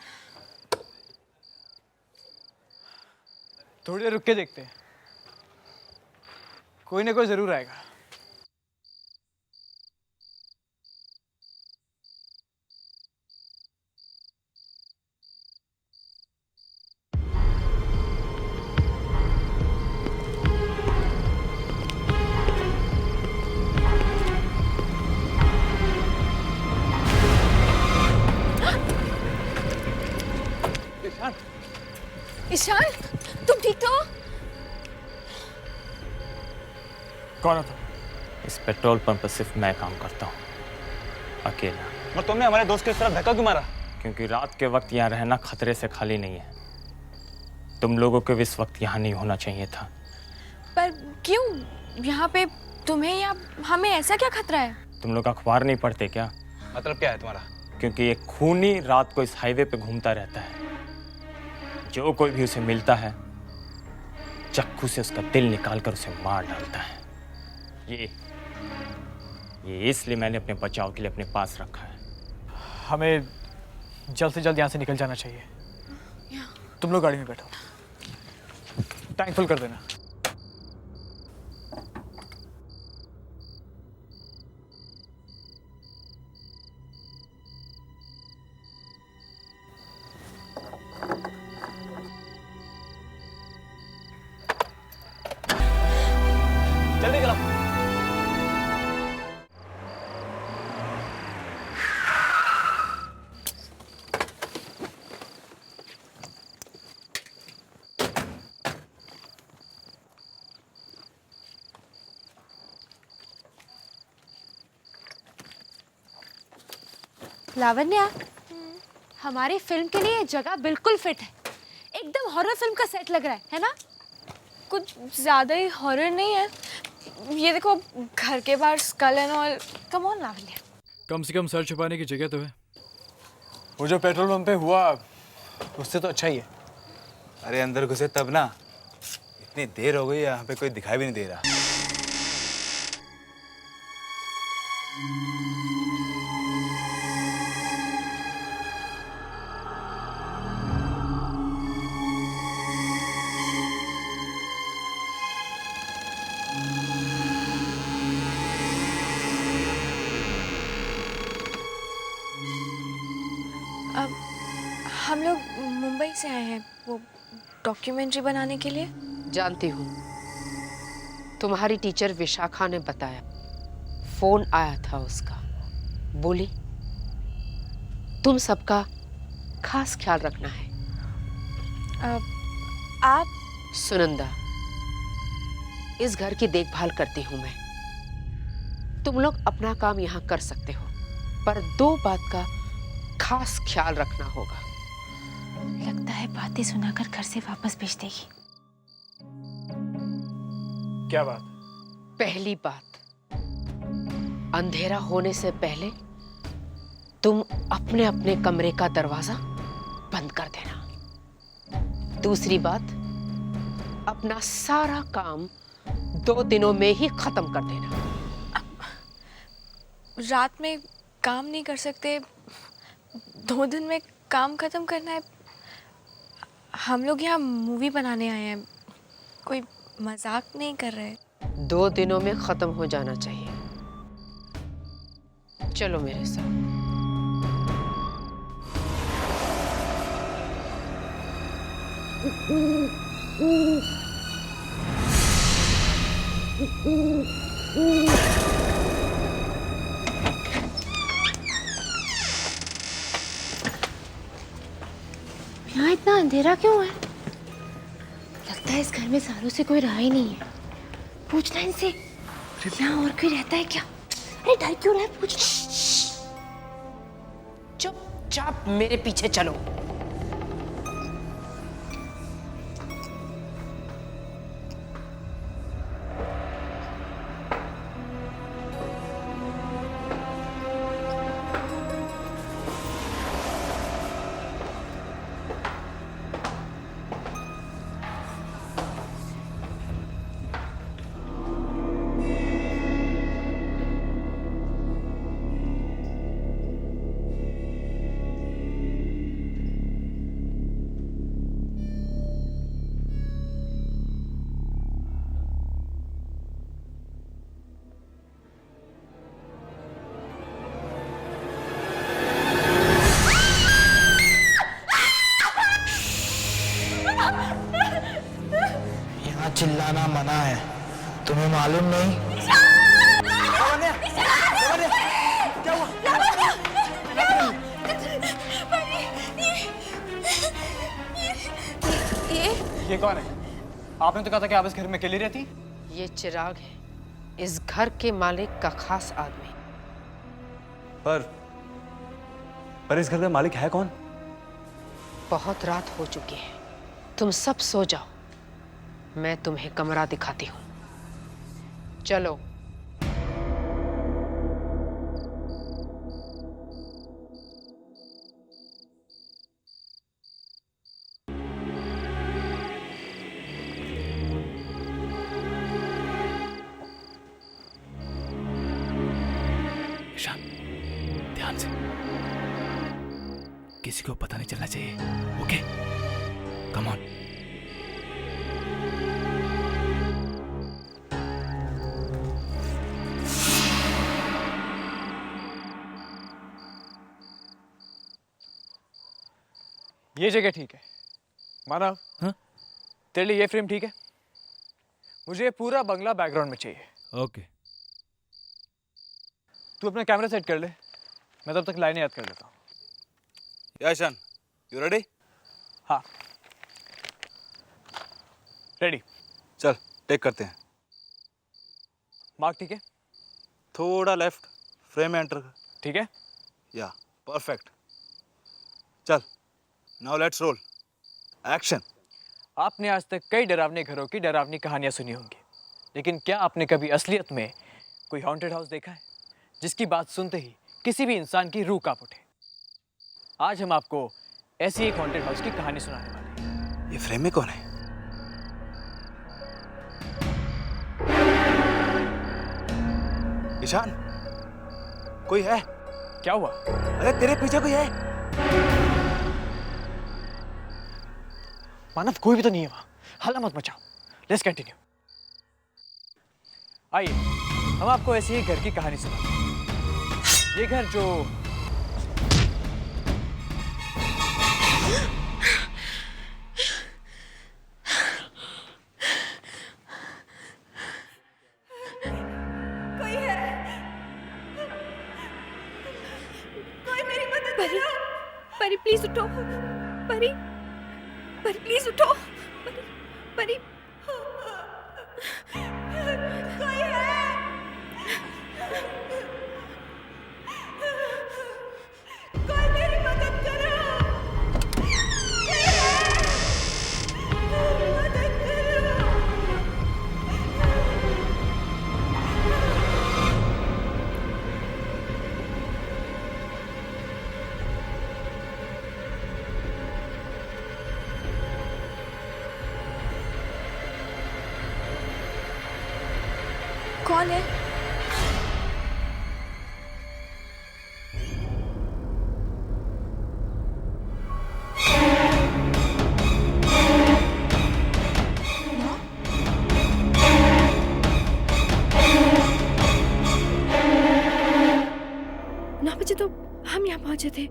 थोड़ी देर रुक के देखते हैं, कोई ना कोई जरूर आएगा। ईशान, तुम ठीक तो हो? कौन था? इस पेट्रोल पंप पर सिर्फ मैं काम करता हूँ, अकेला। और तुमने हमारे दोस्त की तरफ धक्का क्यों मारा? क्योंकि रात के वक्त यहाँ रहना खतरे से खाली नहीं है। तुम लोगों को भी इस वक्त यहाँ नहीं होना चाहिए था। पर क्यों? यहाँ पे तुम्हें या हमें ऐसा क्या खतरा है? तुम लोग अखबार नहीं पढ़ते क्या? मतलब क्या है तुम्हारा? क्योंकि एक खूनी रात को इस हाईवे पे घूमता रहता है। जो कोई भी उसे मिलता है चाकू से उसका दिल निकालकर उसे मार डालता है। ये इसलिए मैंने अपने बचाव के लिए अपने पास रखा है। हमें जल्द से जल्द यहाँ से निकल जाना चाहिए। तुम लोग गाड़ी में बैठो, टैंक फुल कर देना। जल्दी करो। लावण्या, हमारी फिल्म के लिए ये जगह बिल्कुल फिट है। एकदम हॉरर फिल्म का सेट लग रहा है ना? कुछ ज्यादा ही हॉरर नहीं है। ये देखो, घर के बाहर school and all. Come on Lavanya. कम से कम सर छुपाने की जगह तो है। वो जो पेट्रोल पंप पे हुआ उससे तो अच्छा ही है। अरे अंदर घुसे तब ना, इतनी देर हो गई यहाँ पे कोई दिखाई भी नहीं दे रहा। अब हम लोग मुंबई से आए हैं वो डॉक्यूमेंट्री बनाने के लिए। जानती हूँ, तुम्हारी टीचर विशाखा ने बताया, फोन आया था उसका। बोली तुम सबका खास ख्याल रखना है। आप? सुनंदा, इस घर की देखभाल करती हूँ मैं। तुम लोग अपना काम यहाँ कर सकते हो, पर 2 बात का खास ख्याल रखना होगा। लगता है बातें सुनाकर घर से वापस भेज देगी। क्या बात? पहली बात, अंधेरा होने से पहले तुम अपने अपने कमरे का दरवाजा बंद कर देना। दूसरी बात, अपना सारा काम 2 दिनों में ही खत्म कर देना। रात में काम नहीं कर सकते, 2 दिन में काम खत्म करना है। हम लोग यहाँ मूवी बनाने आए हैं, कोई मजाक नहीं कर रहे। 2 दिनों में खत्म हो जाना चाहिए। चलो मेरे साथ। यहाँ इतना अंधेरा क्यों है? लगता है इस घर में सालों से कोई रहा ही नहीं है। पूछना इनसे, यहाँ और कोई रहता है क्या? अरे डर क्यों रहा है? पूछ। चुपचाप मेरे पीछे चलो। चिल्लाना मना है, तुम्हें मालूम नहीं? ये कौन है? आपने तो कहा था कि आप इस घर में अकेली रहती। ये चिराग है, इस घर के मालिक का खास आदमी। पर इस घर का मालिक है कौन? बहुत रात हो चुकी है, तुम सब सो जाओ। मैं तुम्हें कमरा दिखाती हूँ। चलो। ईशान, ध्यान से, किसी को पता नहीं चलना चाहिए। Okay, come on. ये जगह ठीक है मानव। हाँ? तेरे लिए ये फ्रेम ठीक है? मुझे पूरा बंगला बैकग्राउंड में चाहिए। ओके। तू अपना कैमरा सेट कर ले, मैं तब तक लाइनें याद कर लेता हूँ। Ishaan, you ready? हाँ रेडी। चल टेक करते हैं। मार्क ठीक है? थोड़ा लेफ्ट, फ्रेम में एंटर कर। ठीक है? या परफेक्ट। चल, नाउ लेट्स रोल। एक्शन। आपने आज तक कई डरावने घरों की डरावनी कहानियां सुनी होंगी, लेकिन क्या आपने कभी असलियत में कोई हॉन्टेड हाउस देखा है जिसकी बात सुनते ही किसी भी इंसान की रूह कांप उठे? आज हम आपको ऐसी एक हॉन्टेड हाउस की कहानी सुनाने वाले हैं। ये फ्रेम में कौन है? ईशान, कोई है? क्या हुआ? अरे तेरे पीछे कोई है? मानव, कोई भी तो नहीं है वहां। हल्ला मत मचाओ। Let's continue. आइए, हम आपको ऐसी ही घर की कहानी सुनाते हैं। ये घर जो कोई है? कोई मेरी मदद करो। परी प्लीज उठो। परी परी प्लीज उठो। परी कोई है? कोई मेरी मदद करो। कोई है? मदद करो। कौन है? नौ बजे तो हम यहाँ पहुंचे थे।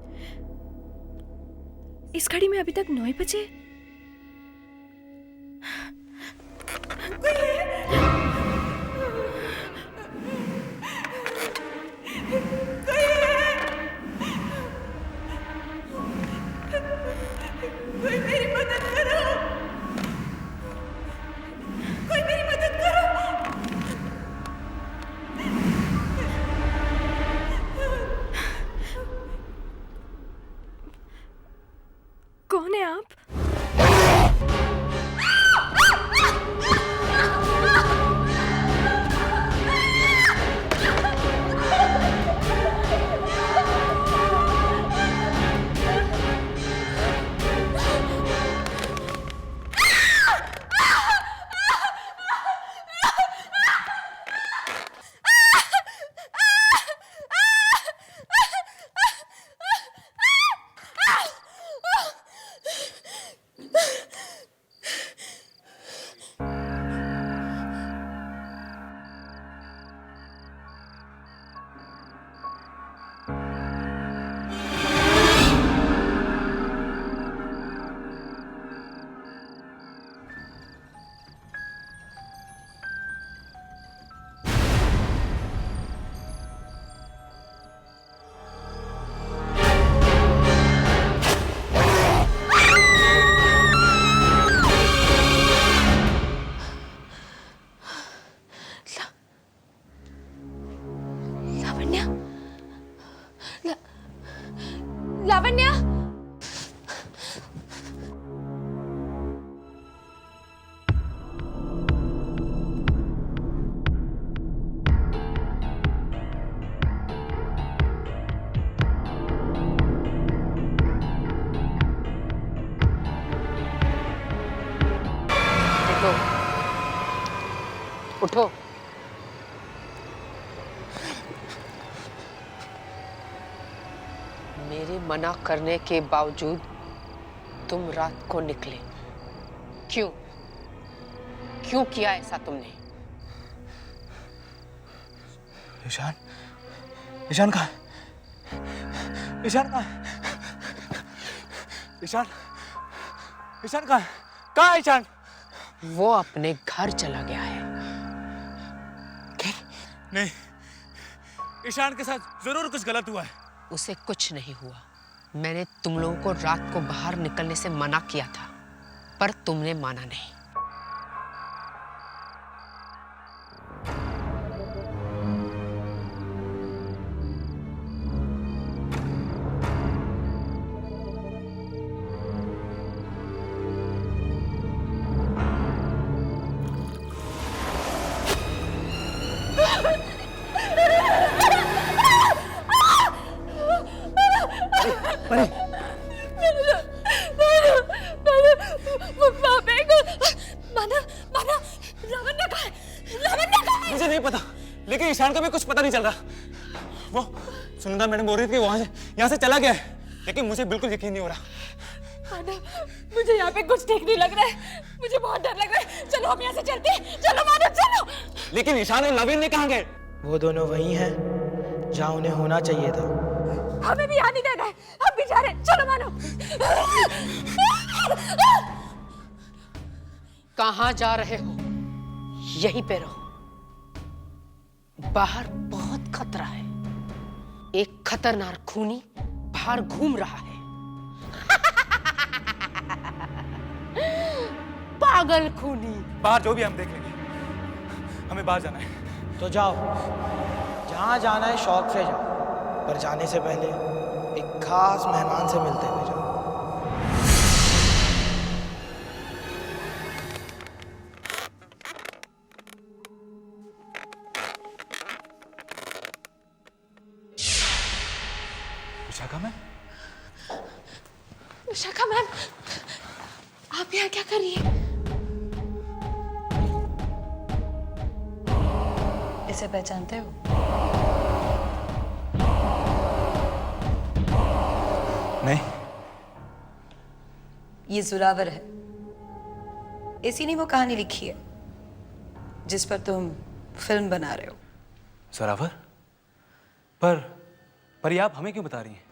इस घड़ी में अभी तक 9 बजे। कोई मेरी मदद करो। कोई मेरी मदद करो। कौन है आप? लावण्या, उठो। मेरे मना करने के बावजूद तुम रात को निकले। क्यों? क्यों किया ऐसा तुमने? ईशान, ईशान कहाँ? ईशान कहाँ? ईशान, ईशान कहाँ? कहाँ है ईशान? वो अपने घर चला गया है। नहीं, ईशान के साथ जरूर कुछ गलत हुआ है। उसे कुछ नहीं हुआ। मैंने तुम लोगों को रात को बाहर निकलने से मना किया था, पर तुमने माना नहीं। मानव मानव लावण्य कहाँ है? लावण्य कहाँ है? मुझे नहीं पता, लेकिन ईशान का भी कुछ पता नहीं चल रहा। वो सुनंदा मैडम बोल रही थी कि यहाँ से चला गया है, लेकिन मुझे बिल्कुल यकीन नहीं हो रहा। मानव, मुझे यहाँ पे कुछ ठीक नहीं लग रहा है, मुझे बहुत डर लग रहा है। चलो हम यहाँ से चलते हैं, चलो मानव चलो। लेकिन ईशान और नवीन ने कहाँ गए? वो दोनों वहीं हैं जहाँ उन्हें होना चाहिए था। हमें भी यहाँ नहीं देना है, हम भी जा रहे हैं, चलो मानव। कहाँ जा रहे हो? यहीं पे रहो। बाहर बहुत खतरा है। एक खतरनाक खूनी बाहर घूम रहा है। पागल खूनी। बाहर जो भी हम देख लेंगे, हमें बाहर जाना है। तो जाओ, जहाँ जाना है शौक से जाओ, पर जाने से पहले एक खास मेहमान से मिलते हुए जाओ। विशाखा मैम? विशाखा मैम, आप यहाँ क्या कर रही हैं? इसे पहचानते हो? नहीं। ये जोरावर है। इसी ने वो कहानी लिखी है जिस पर तुम फिल्म बना रहे हो। जोरावर? पर ये आप हमें क्यों बता रही हैं?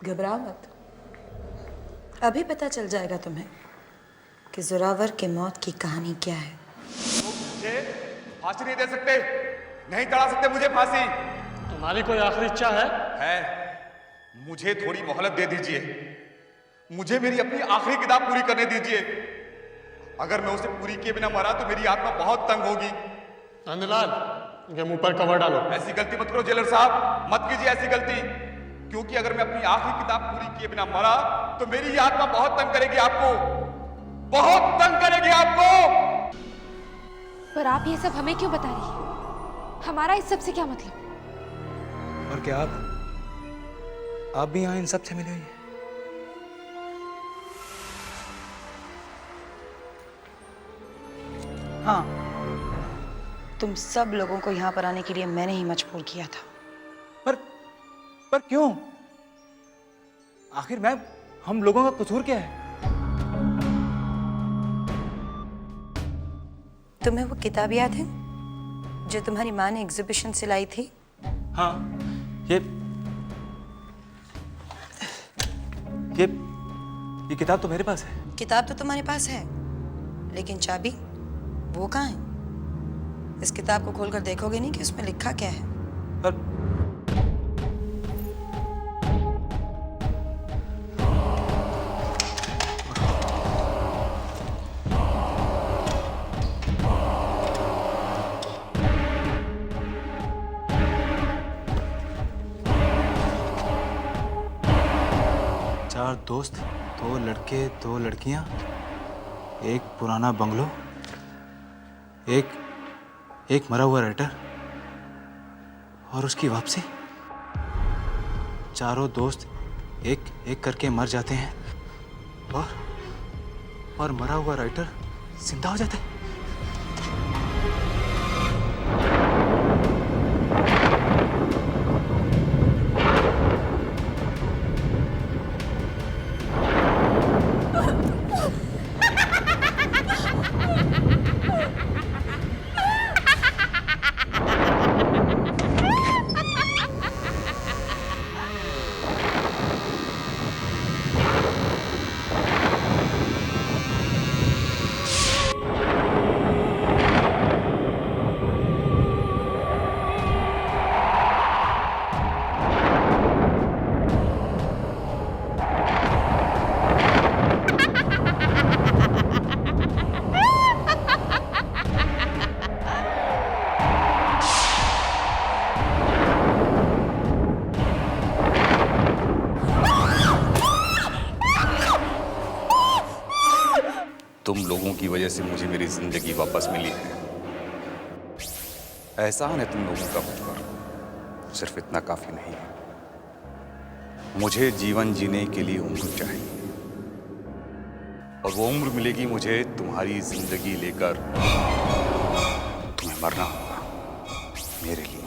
घबराओ मत, अभी पता चल जाएगा तुम्हें कि जोरावर के मौत की कहानी क्या है। मुझे फांसी नहीं दे सकते, नहीं चढ़ा सकते मुझे फांसी। तुम्हारी कोई आखिरी इच्छा है? मुझे थोड़ी मोहलत दे दीजिए, मुझे मेरी अपनी आखिरी किताब पूरी करने दीजिए। अगर मैं उसे पूरी किए बिना मरा तो मेरी आत्मा बहुत तंग होगी। नंदलाल, इनके मुंह पर कवर डालो। ऐसी गलती मत करो जेलर साहब, मत कीजिए ऐसी गलती, क्योंकि अगर मैं अपनी आखिरी किताब पूरी किए बिना मरा तो मेरी ये आत्मा बहुत तंग करेगी आपको, बहुत तंग करेगी आपको। पर आप ये सब हमें क्यों बता रही हैं? हमारा इस सब से क्या मतलब? और क्या आप भी यहाँ इन सब से मिले हुई हैं? हाँ, तुम सब लोगों को यहाँ पर आने के लिए मैंने ही मजबूर किया था। पर क्यों? आखिर मैम, हम लोगों का कसूर क्या है? तुम्हें वो किताब याद है जो तुम्हारी माँ ने एग्जीबिशन से लाई थी? हाँ, ये किताब तो मेरे पास है। किताब तो तुम्हारे पास है, लेकिन चाबी वो कहाँ है? इस किताब को खोलकर देखोगे नहीं कि उसमें लिखा क्या है? चार दोस्त, 2 लड़के 2 लड़कियां, एक पुराना बंगलो, एक मरा हुआ राइटर और उसकी वापसी। चारों दोस्त एक एक करके मर जाते हैं और मरा हुआ राइटर जिंदा हो जाता है। तुम लोगों की वजह से मुझे मेरी जिंदगी वापस मिली है। एहसान है तुम लोगों का मुझ पर, सिर्फ इतना काफी नहीं है। मुझे जीवन जीने के लिए उम्र चाहिए और वो उम्र मिलेगी मुझे तुम्हारी जिंदगी लेकर। तुम्हें मरना होगा मेरे लिए,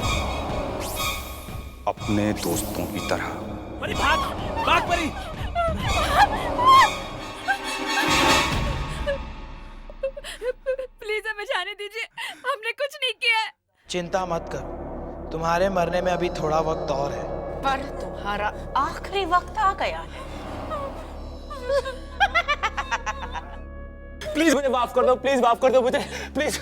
अपने दोस्तों की तरह। परी भाग, भाग परी। प्लीज हमें जाने दीजिए, हमने कुछ नहीं किया है। चिंता मत करो, तुम्हारे मरने में अभी थोड़ा वक्त और है। पर तुम्हारा आखिरी वक्त आ गया है। प्लीज मुझे माफ कर दो, प्लीज माफ कर दो मुझे, प्लीज।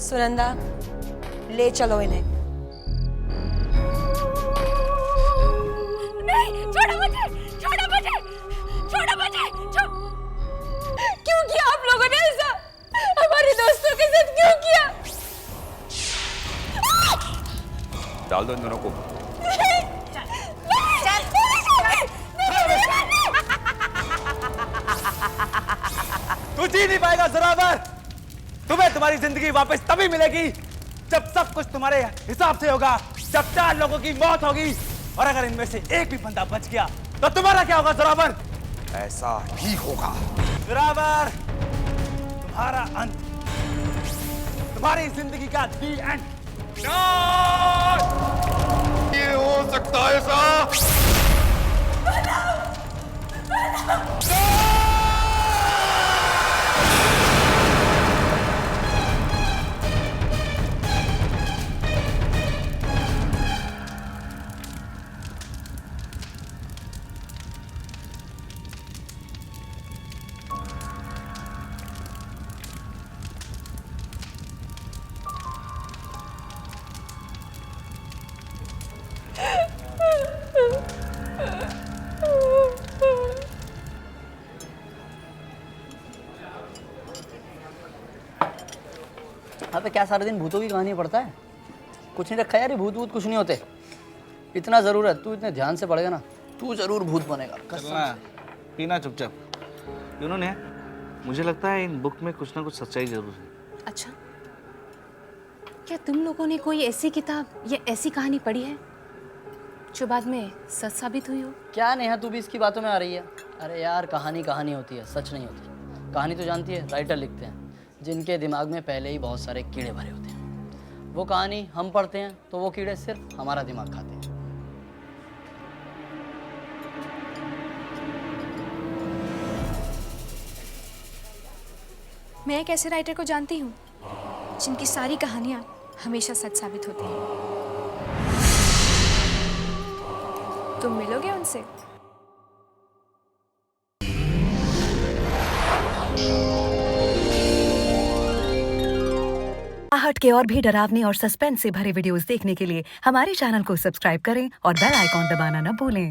सुनंदा, ले चलो इन्हें। नहीं, छोड़ो मुझे, छोड़ो मुझे, छोड़ो मुझे, क्यों किया आप लोगों ने ऐसा? हमारे दोस्तों के साथ क्यों किया? डाल दो इन दोनों को। तू जी नहीं पाएगा जोरावर। तुम्हें तुम्हारी जिंदगी वापस तभी मिलेगी जब सब कुछ तुम्हारे हिसाब से होगा, जब 4 लोगों की मौत होगी, और अगर इनमें से एक भी बंदा बच गया तो तुम्हारा क्या होगा जोरावर? ऐसा ही होगा जोरावर, तुम्हारा अंत, तुम्हारी जिंदगी का दी एंड। ये हो सकता है साहब। हाँ तो क्या सारा दिन भूतों की कहानी पढ़ता है? कुछ नहीं रखा यार, ये भूत वूत कुछ नहीं होते। इतना ज़रूर है, तू इतने ध्यान से पढ़ेगा ना, तू ज़रूर भूत बनेगा। चलना, पीना चुपचाप। उन्होंने, मुझे लगता है इन बुक में कुछ ना कुछ सच्चाई जरूर है। अच्छा, क्या तुम लोगों ने कोई ऐसी किताब या ऐसी कहानी पढ़ी है जो बाद में सच साबित हुई हो? क्या नेहा, तू भी इसकी बातों में आ रही है? अरे यार, कहानी कहानी होती है, सच नहीं होती। कहानी तो जानती है, राइटर लिखते हैं जिनके दिमाग में पहले ही बहुत सारे कीड़े भरे होते हैं। वो कहानी हम पढ़ते हैं तो वो कीड़े सिर्फ हमारा दिमाग खाते हैं। मैं एक ऐसे राइटर को जानती हूँ जिनकी सारी कहानियाँ हमेशा सच साबित होती हैं। तुम मिलोगे उनसे? आहट के और भी डरावनी और सस्पेंस से भरे वीडियोस देखने के लिए हमारे चैनल को सब्सक्राइब करें और बेल आइकॉन दबाना न भूलें।